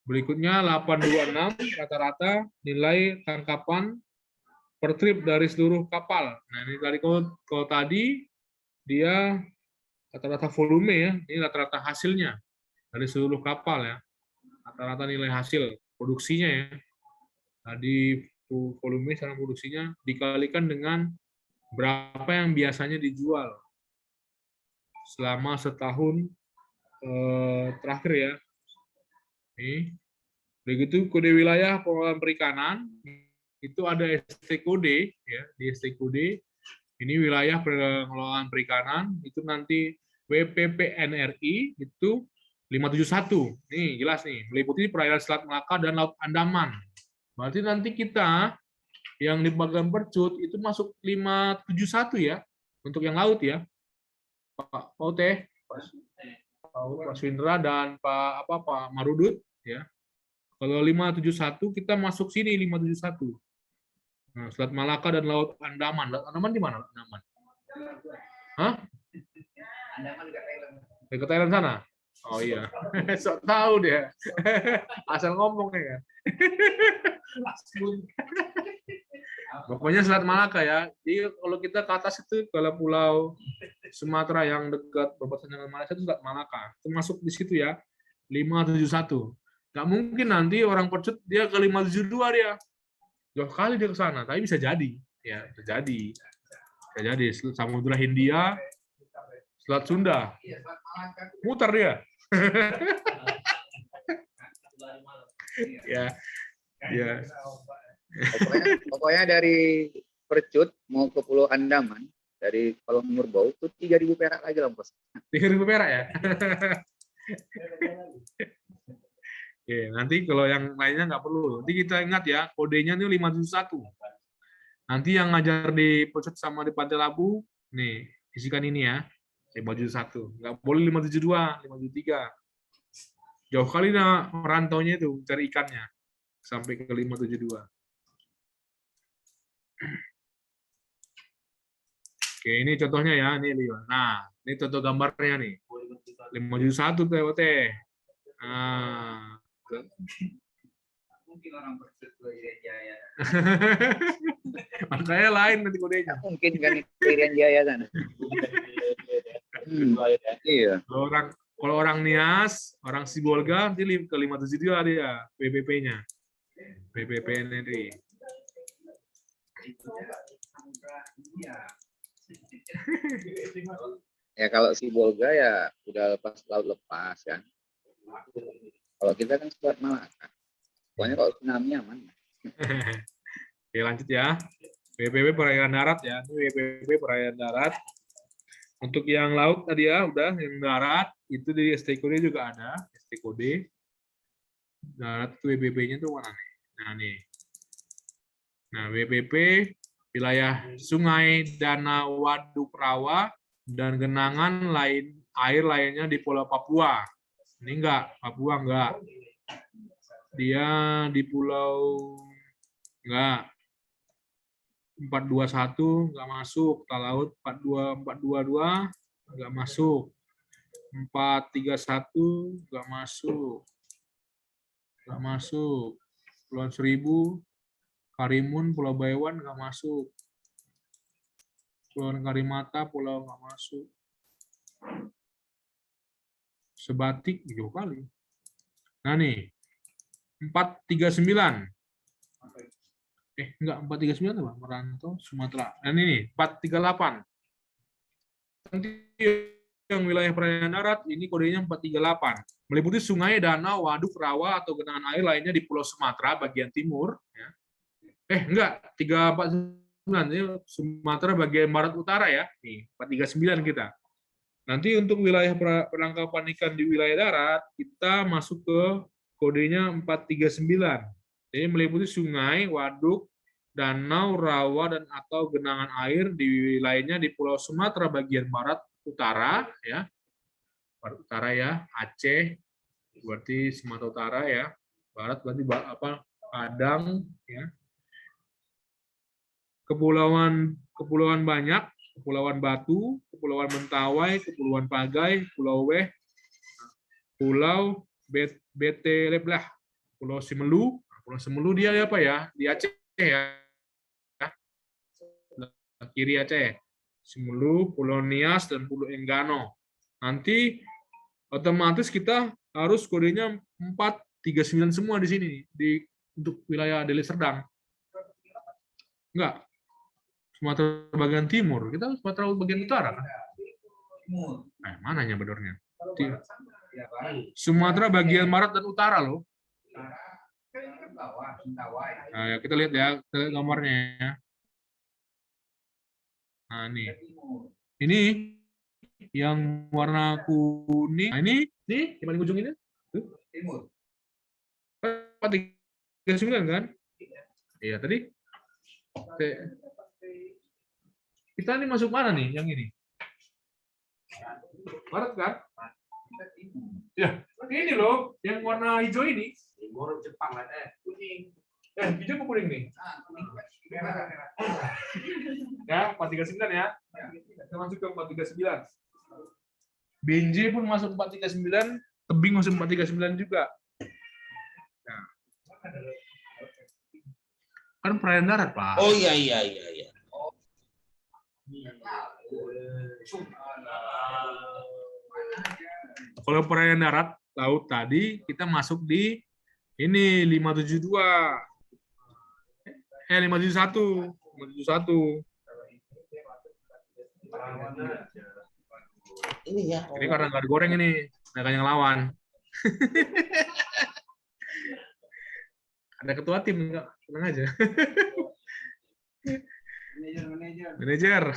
Berikutnya 826 rata-rata nilai tangkapan per trip dari seluruh kapal. Nah, ini tadi kalau tadi dia rata-rata volume ya, ini rata-rata hasilnya dari seluruh kapal ya. Rata-rata nilai hasil produksinya ya. Tadi volume sama produksinya dikalikan dengan berapa yang biasanya dijual selama setahun terakhir ya. Ini begitu kode wilayah pengelolaan perikanan itu ada ST kode ya, di ST kode ini wilayah pengelolaan perikanan itu nanti WPPNRI itu 571. Nih jelas nih, meliputi perairan Selat Malaka dan Laut Andaman. Berarti nanti kita yang di bagian percut itu masuk 571 ya untuk yang laut ya. Pak Teh, Pak Swindra dan Pak Marudut ya. Kalau 571 kita masuk sini 571. Nah, Selat Malaka dan Laut Andaman. Laut Andaman di mana? Andaman. Hah? Andaman dekat Thailand. Dekat Thailand sana? Oh iya. Sok tahu dia. Asal ngomong ya. Pokoknya Selat Malaka ya. Jadi kalau kita ke atas itu kalau pulau Sumatera yang dekat berbatasan dengan Malaysia itu Selat Malaka. Itu masuk di situ ya. 571. Nggak mungkin nanti orang percut dia ke 572 dia. Jauh kali dia ke sana, tapi bisa jadi. Ya, terjadi. Bisa jadi. Samudra Hindia, Selat Sunda. Muter dia. Ya. Ya. Pokoknya dari Percut mau ke Pulau Andaman dari Kuala Murbau itu 3.000 perak lagi lah bos. 3.000 perak ya. Oke, nanti kalau yang lainnya nggak perlu. Nanti kita ingat ya, kodenya itu 571. Nanti yang ngajar di Percut sama di Pantai Labu, nih isikan ini ya, 571. Nggak boleh 572, 573. Jauh kali nah merantaunya itu cari ikannya sampai ke 572. Oke, ini contohnya ya, ini Leo. Nah, ini contoh gambarnya nih. 571 TWT. Nah, Mungkin orang bersedia Jaya. makanya lain nanti kodenya. Mungkin kan itu Irian Jaya sana. Iya. Kalau orang Nias, orang Sibolga nanti ke 572 dia PPP-nya. PPP NRI. Ya kalau si Bolga ya udah lepas laut lepas kan. Kalau kita kan Selat Malaka. Pokoknya kalau tsunami aman. Oke, lanjut ya. PPP perairan darat ya. Ini PPP perairan darat. Untuk yang laut tadi ya, udah yang darat itu di ST kode juga ada, ST kode. Darat itu WBP-nya tuh mana nih? Nah, nih. Nah, WBP wilayah sungai, danau, waduk, rawa, dan genangan air lainnya di Pulau Papua. Ini enggak, Papua enggak. Dia di Pulau enggak. 421 enggak masuk, Talaut 422 enggak masuk. 431 enggak masuk. Enggak masuk. Pulau Seribu, Karimun, Pulau Baiwan enggak masuk. Pulau Karimata, Pulau enggak masuk. Sebatik jauh kali. Nah nih, 439. Enggak 439 apa? Merantau Sumatera. Nah ini nih, 438. Nanti yang wilayah perairan darat ini kodenya 438. Meliputi sungai, danau, waduk, rawa atau genangan air lainnya di Pulau Sumatera bagian timur. Ya. Enggak, 349 ini Sumatera bagian barat utara ya. Nih, 439 kita. Nanti untuk wilayah penangkapan ikan di wilayah darat, kita masuk ke kodenya 439. Jadi meliputi sungai, waduk, danau, rawa, dan atau genangan air di wilayahnya di Pulau Sumatera bagian barat utara, ya. Barat utara ya, Aceh, berarti Sumatera Utara ya. Barat berarti apa? Padang, ya. Kepulauan banyak, Kepulauan Batu, Kepulauan Mentawai, Kepulauan Pagai, Pulau Weh, Pulau Beteleblah, Pulau Simelu. Pulau Simelu dia apa ya? Di Aceh ya. Kiri Aceh. Simelu, Pulau Nias, dan Pulau Enggano. Nanti otomatis kita harus kodenya 439 semua di sini untuk wilayah Deli Serdang. Enggak. Sumatera bagian timur, kita Sumatera bagian utara kan? Mananya bedornya? Sumatera bagian barat dan utara loh. Nah, ya, kita lihat ya gambarnya ya. Nah, ini yang warna kuning. Nah, ini di paling ujung ini. Timur. 439 kan? Iya tadi. Kita ini masuk mana nih yang ini? Barat kan? Ya, ini loh yang warna hijau ini. Timur Jepang lah kuning. Hijau apa kuning nih? Ya, 439 ya. Kita masuk ke 439. BNJ pun masuk 439, tebing masuk 439 juga. Nah. Kan perairan darat, Pak. Oh iya. Kalau perairan darat laut tadi kita masuk di ini 572. 571. 571. Ini ya. Ini karena nggak digoreng ini, nggak yang lawan. Ada ketua tim nggak? Tenang aja. Manajer.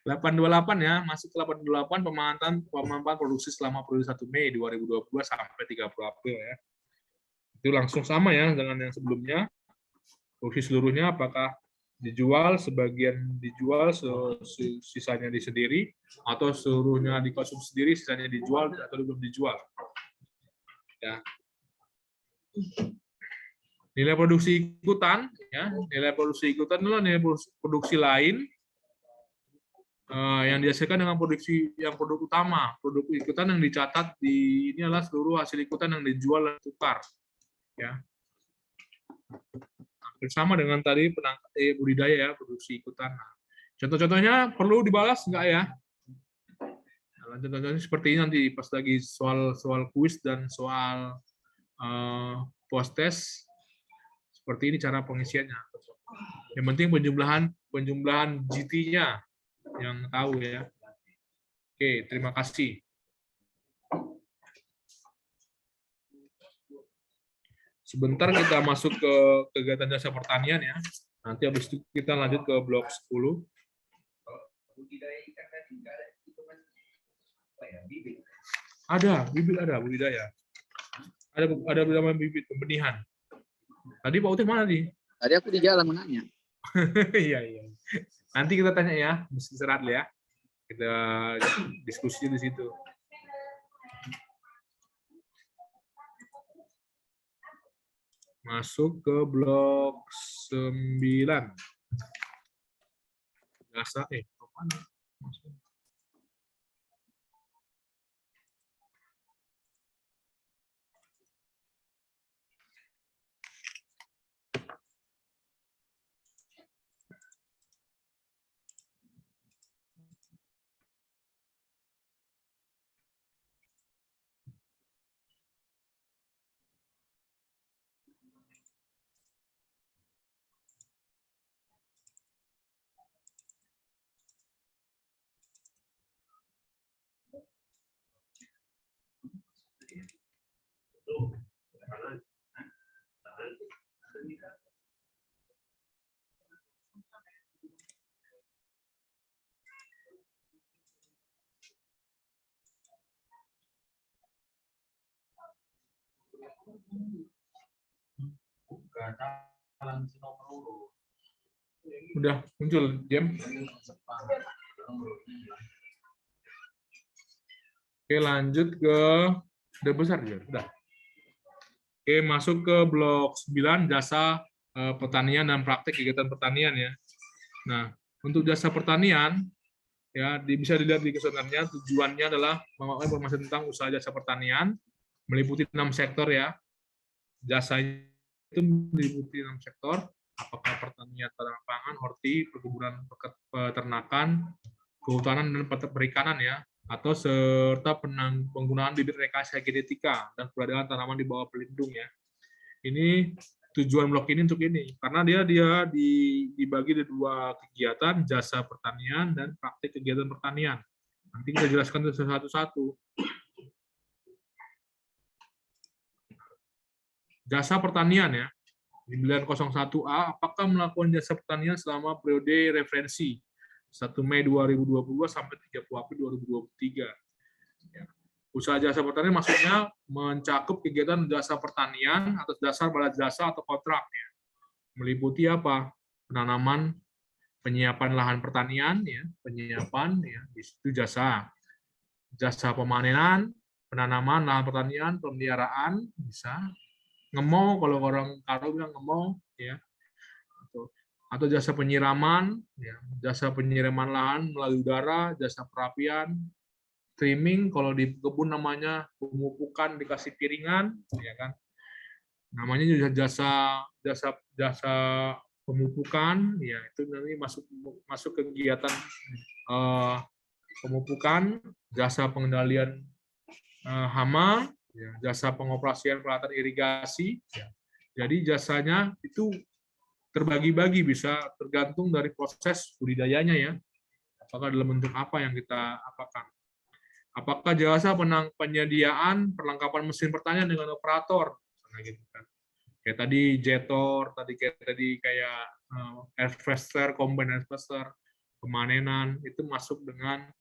828 ya, masuk ke 828 pemantauan produksi selama periode 1 Mei 2022 sampai 30 April ya. Itu langsung sama ya dengan yang sebelumnya. Produksi seluruhnya apakah dijual, sebagian dijual, sisanya di sendiri, atau seluruhnya dikonsumsi sendiri, sisanya dijual atau belum dijual. Ya. Nilai produksi ikutan, ya, nilai produksi ikutan adalah nilai produksi lain yang dihasilkan dengan produk utama. Produk ikutan yang dicatat di ini adalah seluruh hasil ikutan yang dijual dan tukar. Ya. Bersama dengan tadi budidaya ya, produksi ikutan. Nah, contoh-contohnya perlu dibalas nggak ya? Nah, contoh-contohnya seperti ini nanti pas lagi soal kuis dan soal post test. Seperti ini cara pengisiannya. Yang penting penjumlahan GT-nya yang tahu ya. Oke, terima kasih. Sebentar kita masuk ke kegiatan jasa pertanian ya. Nanti habis itu kita lanjut ke blok 10. Ada, bibit ada budidaya. Ada beberapa bibit pembenihan. Tadi Pak Uti mana nih? Tadi aku di jalan menanya. Iya, iya. Nanti kita tanya ya, mesti serat ya. Kita diskusi di situ. Masuk ke blok 9. Jasa mana? Udah muncul, Jam. Oke, lanjut ke udah besar ya, udah. Oke, masuk ke blok 9 jasa pertanian dan praktik kegiatan pertanian ya. Nah, untuk jasa pertanian ya bisa dilihat di kesenarannya, tujuannya adalah memakai informasi tentang usaha jasa pertanian meliputi 6 sektor ya. Jasanya itu meliputi 6 sektor, apakah pertanian, ternak pangan, horti, perkebunan, peternakan, kehutanan dan perikanan ya, atau serta penggunaan bibit rekayasa genetika dan keberadaan tanaman di bawah pelindung ya. Ini tujuan blok ini untuk ini karena dia dibagi di 2 kegiatan, jasa pertanian dan praktik kegiatan pertanian. Nanti kita jelaskan satu-satu. Jasa pertanian ya. Di pilihan 01A, apakah melakukan jasa pertanian selama periode referensi 1 Mei 2022 sampai 30 April 2023. Ya. Usaha jasa pertanian maksudnya mencakup kegiatan jasa pertanian atas dasar pada jasa atau kontrak. Ya. Meliputi apa? Penanaman, penyiapan lahan pertanian, ya, penyiapan, ya, di situ jasa pemanenan, penanaman lahan pertanian, pemeliharaan, bisa ngemau, kalau orang Karo bilang ngemau, ya, atau jasa penyiraman, ya, jasa penyiraman lahan melalui udara, jasa perapian, trimming, kalau di kebun namanya pemupukan dikasih piringan, ya kan, namanya juga jasa pemupukan, ya itu nanti masuk kegiatan pemupukan, jasa pengendalian hama, ya, jasa pengoperasian peralatan irigasi. Ya. Jadi jasanya itu terbagi-bagi, bisa tergantung dari proses budidayanya ya. Apakah dalam bentuk apa yang kita apakan. Apakah jasa penyediaan perlengkapan mesin pertanian dengan operator, gitu kan. Kayak tadi jetor, kayak harvester, combine harvester, pemanenan itu masuk dengan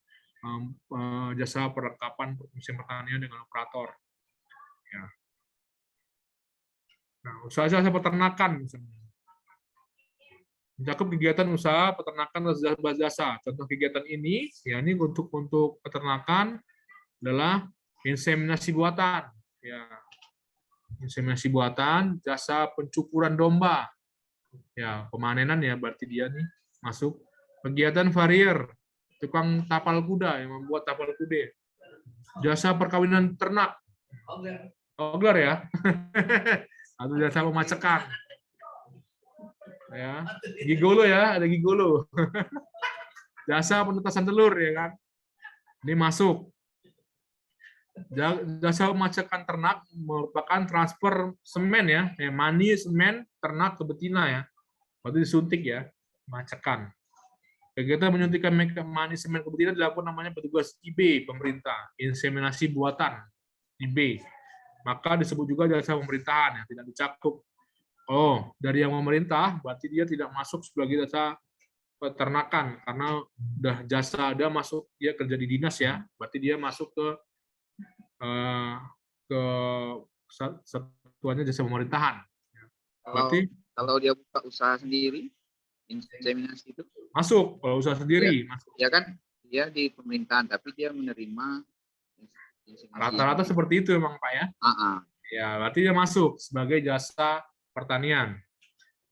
jasa perlengkapan mesin pertanian dengan operator. Ya. Nah, usaha jasa peternakan misalnya. mencakup kegiatan usaha peternakan dan jasa. Contoh kegiatan ini, ya ini untuk peternakan adalah inseminasi buatan, ya inseminasi buatan, jasa pencukuran domba, ya pemanenan ya berarti dia nih masuk. Kegiatan farrier, tukang tapal kuda yang membuat tapal kuda, jasa perkawinan ternak, ogler ya, atau jasa pemacekan. Ya, gigolo ya, ada gigolo. Jasa penetasan telur ya kan. Ini masuk. Jasa pemacekan ternak merupakan transfer semen ya, mani semen ternak ke betina ya. Waktu disuntik ya, pemacekan. Kegiatan menyuntikkan mani semen ke betina dilakukan namanya petugas IB pemerintah, inseminasi buatan IB. Maka disebut juga jasa pemerintahan ya, tidak dicakup. Oh, dari yang pemerintah berarti dia tidak masuk sebagai jasa peternakan karena udah jasa dia masuk, dia kerja di dinas ya, berarti dia masuk ke satuannya jasa pemerintahan. Berarti Kalau dia buka usaha sendiri, inseminasi itu masuk, kalau usaha sendiri masuk. ya kan dia di pemerintahan tapi dia menerima inseminasi. Rata-rata seperti itu memang Pak ya. Ya, berarti dia masuk sebagai jasa pertanian.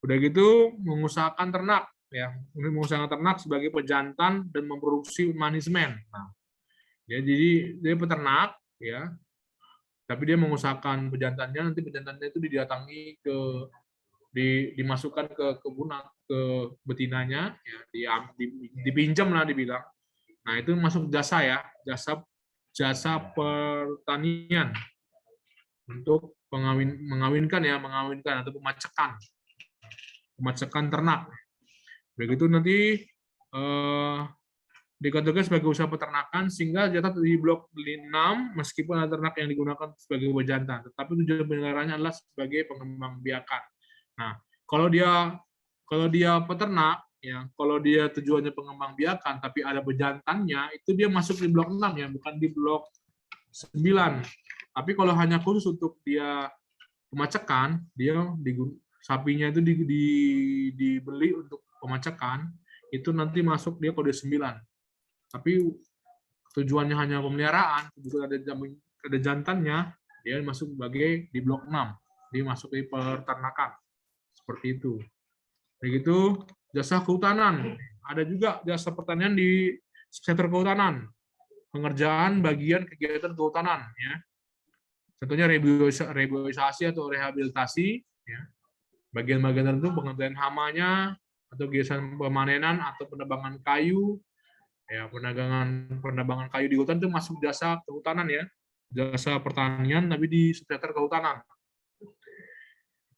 Udah gitu mengusahakan ternak ya, mengusahakan ternak sebagai pejantan dan memproduksi mani semen. Nah, ya, jadi dia peternak ya, tapi dia mengusahakan pejantannya, nanti pejantannya itu didatangi dimasukkan ke kebunan ke betinanya ya, dipinjam lah dibilang. Nah, itu masuk jasa ya, jasa pertanian untuk mengawinkan atau pemacekan ternak. Begitu nanti dikategorikan sebagai usaha peternakan sehingga jatuh di blok 6 meskipun ada ternak yang digunakan sebagai pejantan, tetapi tujuan penyelenggaranya adalah sebagai pengembangbiakan. Nah, kalau dia peternak ya, kalau dia tujuannya pengembangbiakan tapi ada pejantannya, itu dia masuk di blok 6 ya, bukan di blok 9. Tapi kalau hanya khusus untuk dia pemacekan, dia sapinya itu dibeli untuk pemacekan, itu nanti masuk dia kode 9. Tapi tujuannya hanya pemeliharaan, kebetulan ada jantannya, dia masuk sebagai di blok 6. Dia masuk di peternakan. Seperti itu. Begitu jasa kehutanan. Ada juga jasa pertanian di sektor kehutanan. Pengerjaan bagian kegiatan kehutanan ya. Contohnya reboisasi atau rehabilitasi ya. Bagian-bagian tertentu pengerjaan hamanya atau kegiatan pemanenan atau penebangan kayu ya, penebangan kayu di hutan itu masuk jasa kehutanan ya. Jasa pertanian tapi di sektor kehutanan.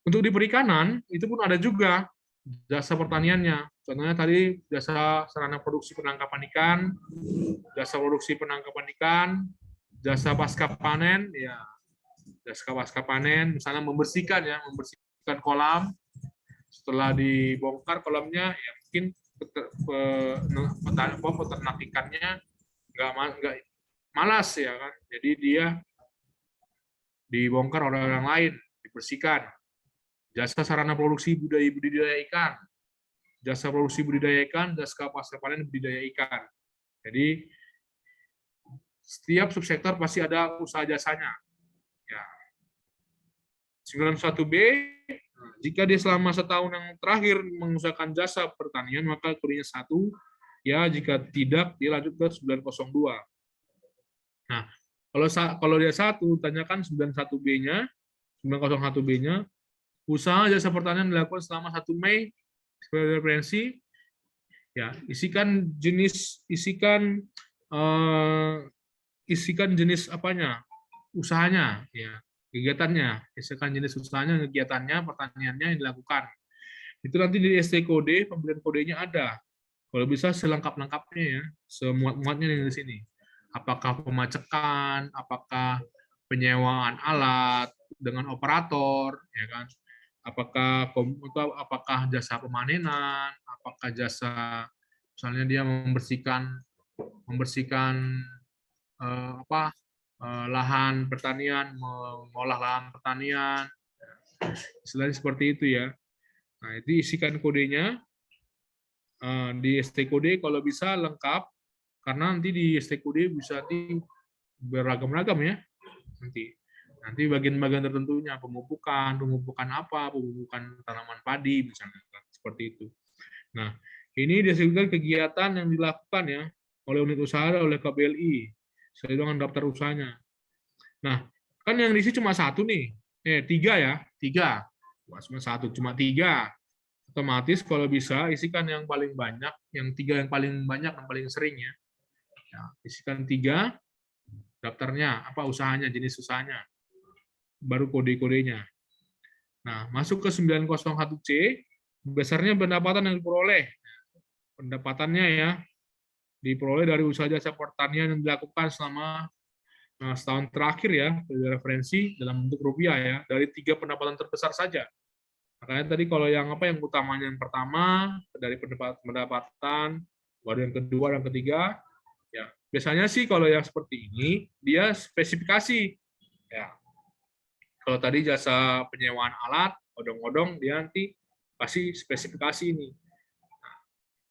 Untuk di perikanan itu pun ada juga jasa pertaniannya. Contohnya tadi jasa sarana produksi penangkapan ikan, jasa produksi penangkapan ikan, jasa pasca panen ya. Jasa pasca panen misalnya membersihkan kolam. Setelah dibongkar kolamnya ya mungkin peternak ikannya nggak malas ya kan. Jadi dia dibongkar oleh orang lain, dibersihkan. Jasa sarana produksi budidaya ikan, jasa produksi budidaya ikan, jasa pasca panen budidaya ikan. Jadi setiap subsektor pasti ada usaha jasanya. Ya. 91B, jika dia selama setahun yang terakhir mengusahakan jasa pertanian maka kodenya 1. Ya, jika tidak dia lanjut ke 902. Nah, kalau dia 1, tanyakan 91B-nya, 901B-nya. Usaha jasa pertanian dilakukan selama 1 Mei sebagai referensi. Ya, isikan jenis apanya? Usahanya, ya, kegiatannya. Isikan jenis usahanya, kegiatannya, pertaniannya yang dilakukan. Itu nanti di ST kode, pemberian kodenya ada. Kalau bisa selengkap-lengkapnya ya, semuat-muatnya di sini. Apakah pemacekan, apakah penyewaan alat dengan operator, ya kan? Apakah jasa pemanenan, apakah jasa misalnya dia membersihkan lahan pertanian, mengolah lahan pertanian, selain seperti itu ya. Nah, itu isikan kodenya. di STKD kalau bisa lengkap, karena nanti di STKD bisa beragam-ragam ya. Nanti bagian-bagian tertentunya pemupukan apa, pemupukan tanaman padi misalnya, seperti itu. Nah, ini disebutkan kegiatan yang dilakukan ya oleh unit usaha, oleh KBLI sesuai dengan daftar usahanya. Nah, kan yang diisi cuma satu nih, tiga ya, tiga, cuma satu, cuma tiga. Otomatis kalau bisa isikan yang paling banyak, yang tiga yang paling banyak, yang paling sering ya. Isikan tiga, daftarnya, apa usahanya, jenis usahanya, baru kode-kodenya. Nah, masuk ke 901C, besarnya pendapatan yang diperoleh. Pendapatannya ya, diperoleh dari usaha jasa pertanian yang dilakukan selama setahun terakhir ya, dari referensi dalam bentuk rupiah ya, dari 3 pendapatan terbesar saja. Makanya tadi kalau yang yang utamanya yang pertama dari pendapatan, baru yang kedua dan ketiga, ya biasanya sih kalau yang seperti ini dia spesifikasi ya. Kalau tadi jasa penyewaan alat, odong-odong, dia nanti pasti spesifikasi ini. Nah,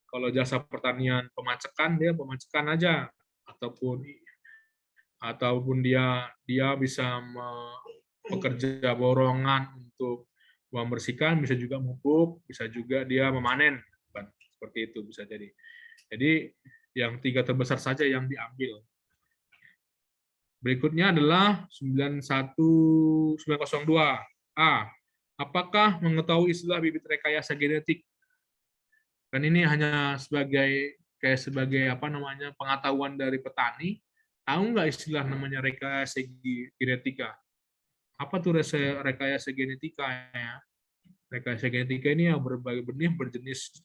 kalau jasa pertanian pemacekan, dia pemacekan aja, ataupun dia bisa bekerja borongan untuk membersihkan, bisa juga mupuk, bisa juga dia memanen, seperti itu bisa jadi. Jadi yang 3 terbesar saja yang diambil. Berikutnya adalah 902A. Apakah mengetahui istilah bibit rekayasa genetik? Kan ini hanya sebagai pengetahuan dari petani. Tahu nggak istilah namanya rekayasa genetika? Apa tuh rekayasa genetika ya? Rekayasa genetika ini yang berbagai benih berjenis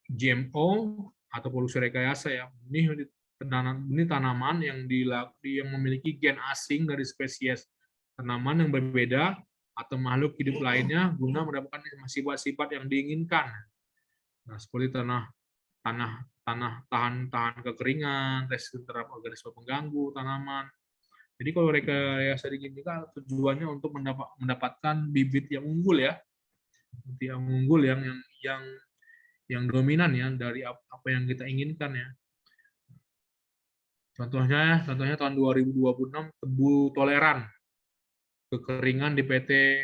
GMO atau polusi rekayasa ya, benih tanaman yang memiliki gen asing dari spesies tanaman yang berbeda atau makhluk hidup lainnya guna mendapatkan sifat-sifat yang diinginkan. Nah, seperti tanah tahan kekeringan, resisten terhadap organisme pengganggu tanaman. Jadi kalau rekayasa genetika tujuannya untuk mendapatkan bibit yang unggul ya, yang unggul yang dominan ya dari apa yang kita inginkan ya. Contohnya tahun 2026 tebu toleran kekeringan di PT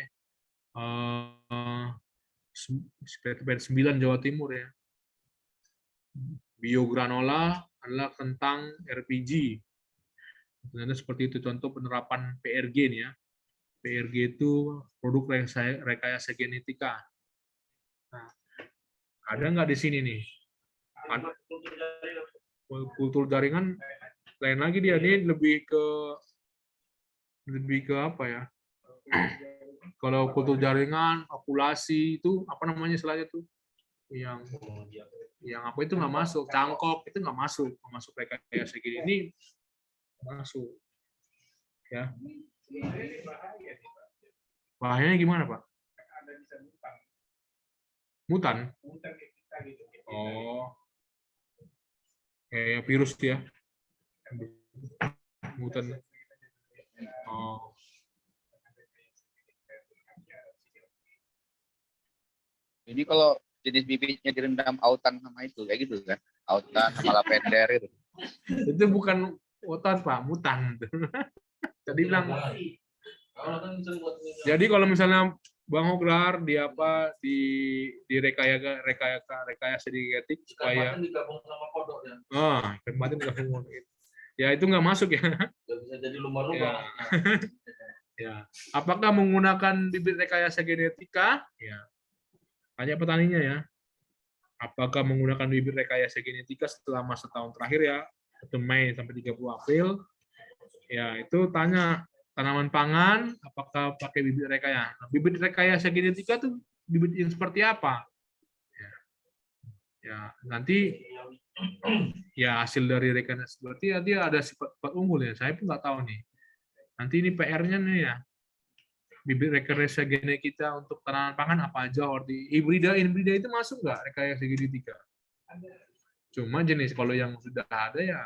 9 Jawa Timur ya. Biogranola adalah kentang RPG. Sebenarnya seperti itu contoh penerapan PRG nih ya. PRG itu produk rekayasa genetika. Nah, ada nggak di sini nih? Kultur jaringan lain lagi dia, ini lebih ke apa ya? Kalau kultur jaringan, populasi itu apa namanya istilahnya tuh? Yang apa itu nggak masuk, cangkok itu nggak masuk rekayasa gini. Ini masuk. Ya. Bahayanya gimana, Pak? Mutan? Oh. Kayak virus ya. Mutan. Oh. Jadi kalau jenis bibitnya direndam autan sama itu, kayak gitu kan? Autan sama lavender itu. Itu bukan autan, Pak, mutan. Tadi bilang. Jadi kalau misalnya Bang Hoglar di rekayasa genetik supaya digabung sama kodok ya. Ikan batin digabung. Ya itu nggak masuk ya. Bisa jadi lumba-lumba. Ya. Apakah menggunakan bibit rekayasa genetika? Ya. Tanya petaninya ya. Apakah menggunakan bibit rekayasa genetika selama setahun terakhir ya, 1 Mei sampai 30 April? Ya, itu tanya tanaman pangan, apakah pakai bibit rekayasa? Nah, bibit rekayasa genetika tuh bibit yang seperti apa? Ya, nanti ya hasil dari rekayasa berarti dia ada sifat unggul ya. Saya pun nggak tahu nih. Nanti ini PR-nya nih ya. Bibit rekayasa genetika untuk tanaman pangan apa aja? Ordi hibrida itu masuk nggak rekayasa genetika? Cuma jenis kalau yang sudah ada ya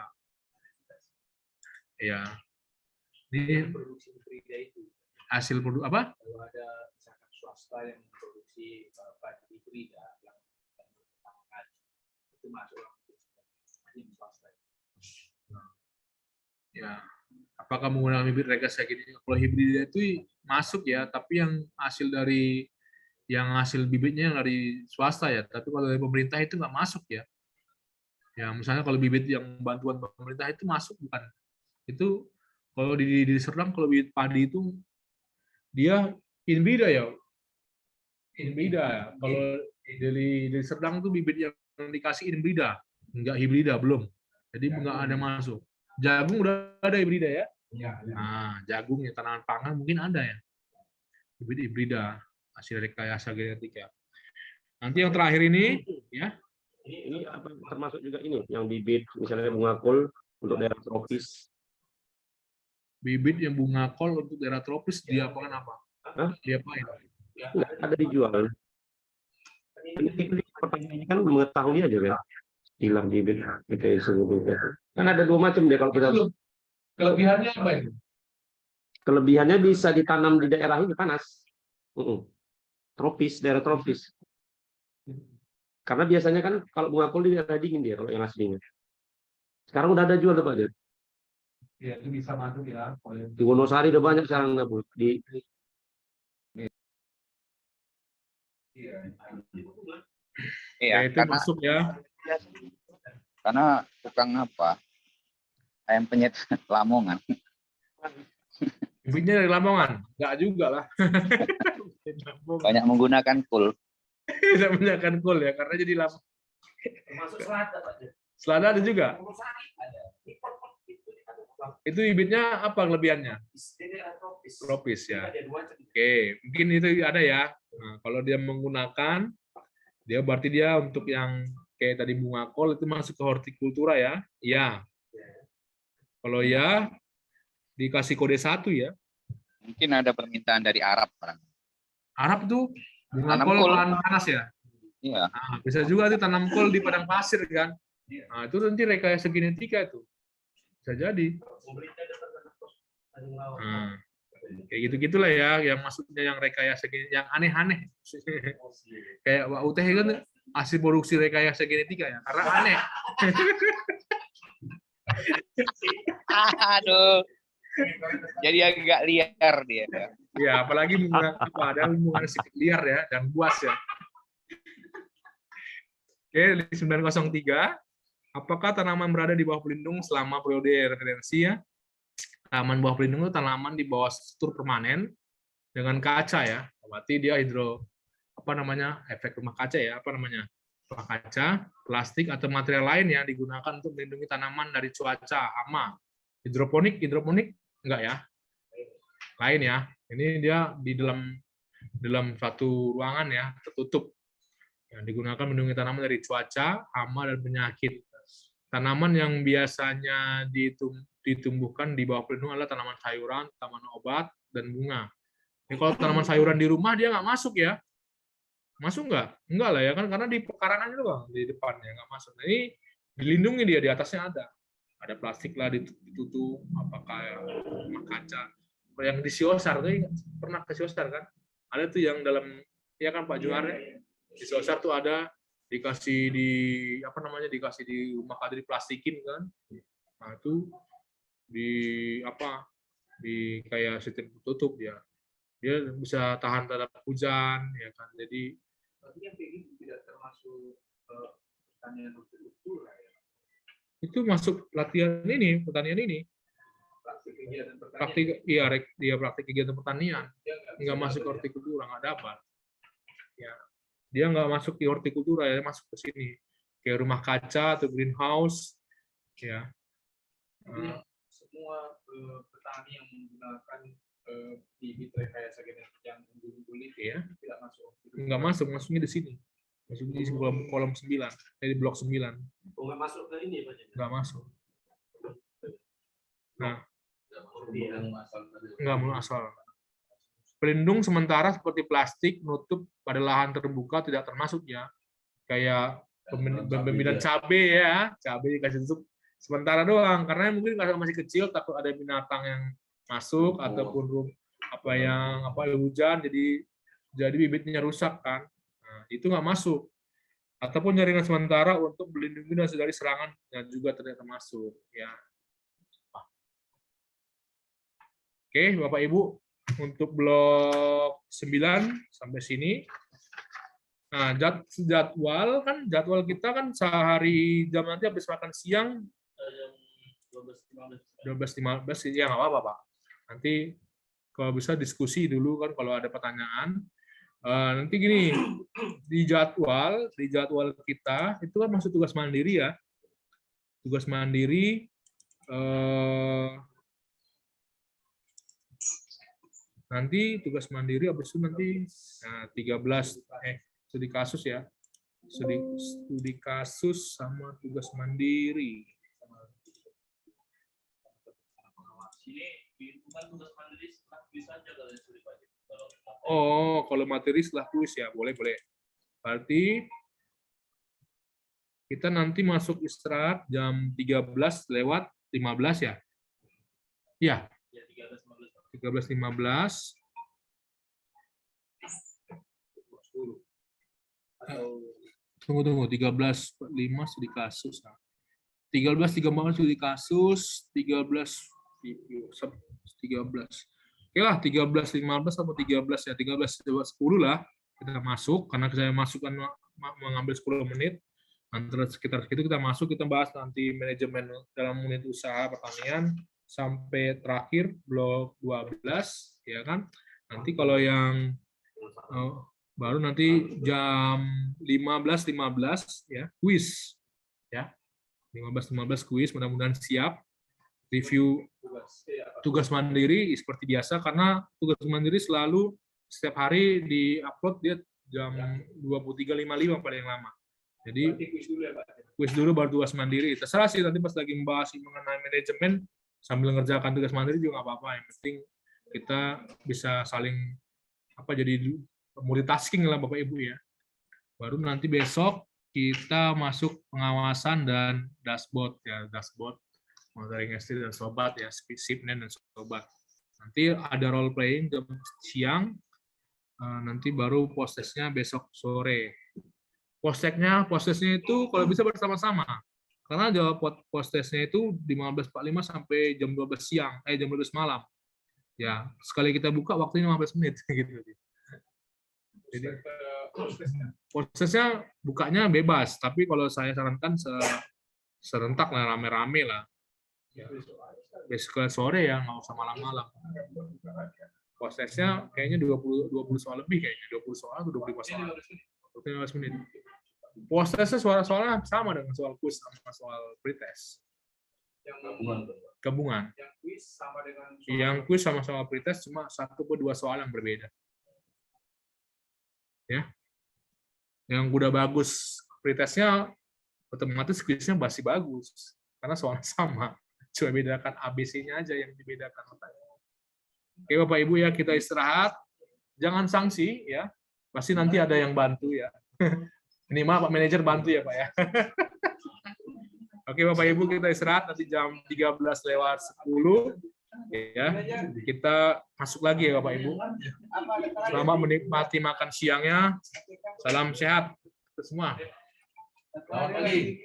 ini Produksi hibrida itu. hasil produk apa? Kalau ada misalkan swasta yang produksi padi hibrida yang Ya, apakah menggunakan bibit rekayasa gini? Kalau hibrida itu masuk ya, tapi yang hasil bibitnya yang dari swasta ya. Tapi kalau dari pemerintah itu nggak masuk ya. Ya, misalnya kalau bibit yang bantuan pemerintah itu masuk bukan? Itu kalau di Serdang kalau bibit padi itu dia hibrida ya. Hibrida ya. Kalau dari Serdang tuh bibit yang dikasih hibrida, enggak hibrida belum. Jadi nggak ada masuk. Jagung udah ada hibrida ya? Nah, jagung ya tanaman pangan mungkin ada ya. Bibit hibrida hasil rekayasa genetika. Nanti yang terakhir ini ya. Ini apa termasuk juga ini yang bibit misalnya bunga kol untuk daerah tropis. Bibit yang bunga kol untuk daerah tropis diapakan apa? Hah? Diapain? Enggak ada dijual. Ini pertanyaan ini kan mengetahui aja kan. Hilang bibit kita sebut. Kan ada dua macam deh kalau kita. Kelebihannya apa itu? Kelebihannya bisa ditanam di daerah ini panas. Tropis, daerah tropis. Karena biasanya kan kalau bunga kol di daerah dingin dia kalau yang aslinya. Sekarang udah ada jual Pak dia. Ya, itu bisa masuk ya. Di Wonosari udah banyak sekarang Bu. Di Iya, itu masuk ya. karena tukang apa? Ayam penyet Lamongan. Bibitnya dari Lamongan? Enggak juga lah. Banyak menggunakan kul. Tidak menggunakan kol ya, karena jadi Lamongan. Masuk selatan, Pak. Selada ada juga. Itu bibitnya apa kelebihannya? Tropis ya. Oke, mungkin itu ada ya. Nah, kalau dia menggunakan, dia berarti dia untuk yang kayak tadi bunga kol itu masuk ke hortikultura ya. Iya. Kalau ya dikasih kode 1 ya. Mungkin ada permintaan dari Arab barang. Arab tuh bunga Tanam kol kol. lahan panas ya. Iya. Nah, bisa juga tuh tanam kol di padang pasir kan. Nah, itu nanti rekayasa genetika itu. Bisa jadi. Nah, kayak gitu-gitulah ya yang maksudnya yang rekayasa genetika yang aneh-aneh. Kayak Pak Uteh kan hasil produksi rekayasa genetika ya, karena aneh. Aduh. Jadi agak liar dia. Ya, apalagi menggunakan apa ada hubungan sikit liar ya dan buas ya. Oke, di 903, apakah tanaman berada di bawah pelindung selama periode residensi ya? Tanaman bawah pelindung itu tanaman di bawah struktur permanen dengan kaca ya. Berarti dia efek rumah kaca ya, rumah kaca, plastik atau material lain yang digunakan untuk melindungi tanaman dari cuaca, hama. Hidroponik enggak ya? Lain ya. Ini dia di dalam satu ruangan ya, tertutup. Yang digunakan melindungi tanaman dari cuaca, hama dan penyakit. Tanaman yang biasanya ditumbuhkan di bawah pelindung adalah tanaman sayuran, tanaman obat, dan bunga. Ini kalau tanaman sayuran di rumah dia nggak masuk ya. Masuk nggak? Enggak lah ya kan, karena di pekarangan itu Bang, di depannya nggak masuk. Nah, ini dilindungi dia, di atasnya ada plastik lah ditutup, apakah rumah kaca. Yang di Siosar tuh pernah ke Siosar kan? Ada tuh yang dalam, ya kan Pak Johar ya? Di Siosar tuh ada dikasih di rumah kaca diplastikin kan? Nah itu di kayak sistem tertutup ya. Dia bisa tahan terhadap hujan ya kan. Jadi yang kayak gitu tidak termasuk pertanian hortikultura ya. itu masuk pertanian ini. Praktik kegiatan pertanian. Nggak masuk hortikultura, nggak dapat. Ya. Dia nggak masuk di hortikultura ya, masuk ke sini. Kayak rumah kaca atau greenhouse ya. Semua petani yang menggunakan bibit rekayasa genetik yang unggul-unggul itu Ya. tidak masuk. Nggak masuk, masuknya di sini. Masuknya di kolom 9, di blok 9. Oh, nggak masuk ke ini Pak? Nggak masuk. Nah, Nggak nggak mau asal. Pelindung sementara seperti plastik nutup pada lahan terbuka tidak termasuk ya. Kayak pembinaan cabai ya, cabai dikasih tutup sementara doang karena mungkin kalau masih kecil takut ada binatang yang masuk ataupun hujan jadi bibitnya rusak kan. Nah, itu nggak masuk. ataupun jaringan sementara untuk melindungi dari serangan yang juga ternyata masuk. Ya. Oke, Bapak Ibu, untuk blok 9 sampai sini. Nah, jadwal kita kan sehari jam nanti habis makan siang 12.15 ya nggak apa-apa, Pak. Nanti kalau bisa diskusi dulu kan kalau ada pertanyaan. Nanti gini, di jadwal kita itu kan masuk tugas mandiri ya. Tugas mandiri nanti tugas mandiri habis itu nanti 13 studi kasus ya. Studi kasus sama tugas mandiri. Oh, kalau materi setelah kuis ya, boleh. Berarti kita nanti masuk istirahat jam 13:15 ya? Iya. 13:15. Tunggu, 13:45 studi kasus. 13:34 studi kasus, 13. Oke lah, 13:15 atau 13 ya, 13:10 lah kita masuk, karena saya masuk kan mengambil 10 menit, antara sekitar itu kita masuk, kita bahas nanti manajemen dalam unit usaha pertanian, sampai terakhir blok 12, ya kan. Nanti kalau yang baru nanti jam 15.15 ya, kuis. Ya, 15.15 kuis, mudah-mudahan siap. Review tugas mandiri seperti biasa, karena tugas mandiri selalu setiap hari di-upload dia jam 23.55 paling lama. Jadi kuis dulu baru tugas mandiri. Terserah sih nanti pas lagi membahas mengenai manajemen sambil mengerjakan tugas mandiri juga nggak apa-apa. Yang penting kita bisa saling jadi multitasking lah Bapak Ibu ya. Baru nanti besok kita masuk pengawasan dan dashboard ya, dashboard monitoring ST dan sobat ya, SIPNet dan sobat. Nanti ada role playing jam siang, nanti baru postesnya besok sore. Postesnya itu kalau bisa bersama-sama, karena jawab postesnya itu 15.45 sampai jam 12 siang, jam 12 malam. Ya, sekali kita buka waktunya 15 menit gitu. Jadi postesnya bukanya bebas, tapi kalau saya sarankan serentak lah, rame-rame lah. Besok sore ya, nggak usah malam-malam. Prosesnya kayaknya 20 soal lebih, kayaknya 20 soal atau 25 soal. 15 menit. Prosesnya soalnya sama dengan soal kuis sama soal pretest. Gabungan. Yang kuis sama soal pretest cuma 1 atau 2 soal yang berbeda. Ya. Yang udah bagus pretestnya otomatis kuisnya masih bagus karena soalnya sama. Cuma bedakan ABC-nya aja yang dibedakan. Oke Bapak Ibu ya, kita istirahat. Jangan sanksi ya. Pasti nanti ada yang bantu ya. Minimal Pak Manajer bantu ya Pak ya. Oke Bapak Ibu, kita istirahat nanti jam 13:10 ya. Kita masuk lagi ya Bapak Ibu. Selamat menikmati makan siangnya. Salam sehat semua. Selamat pagi.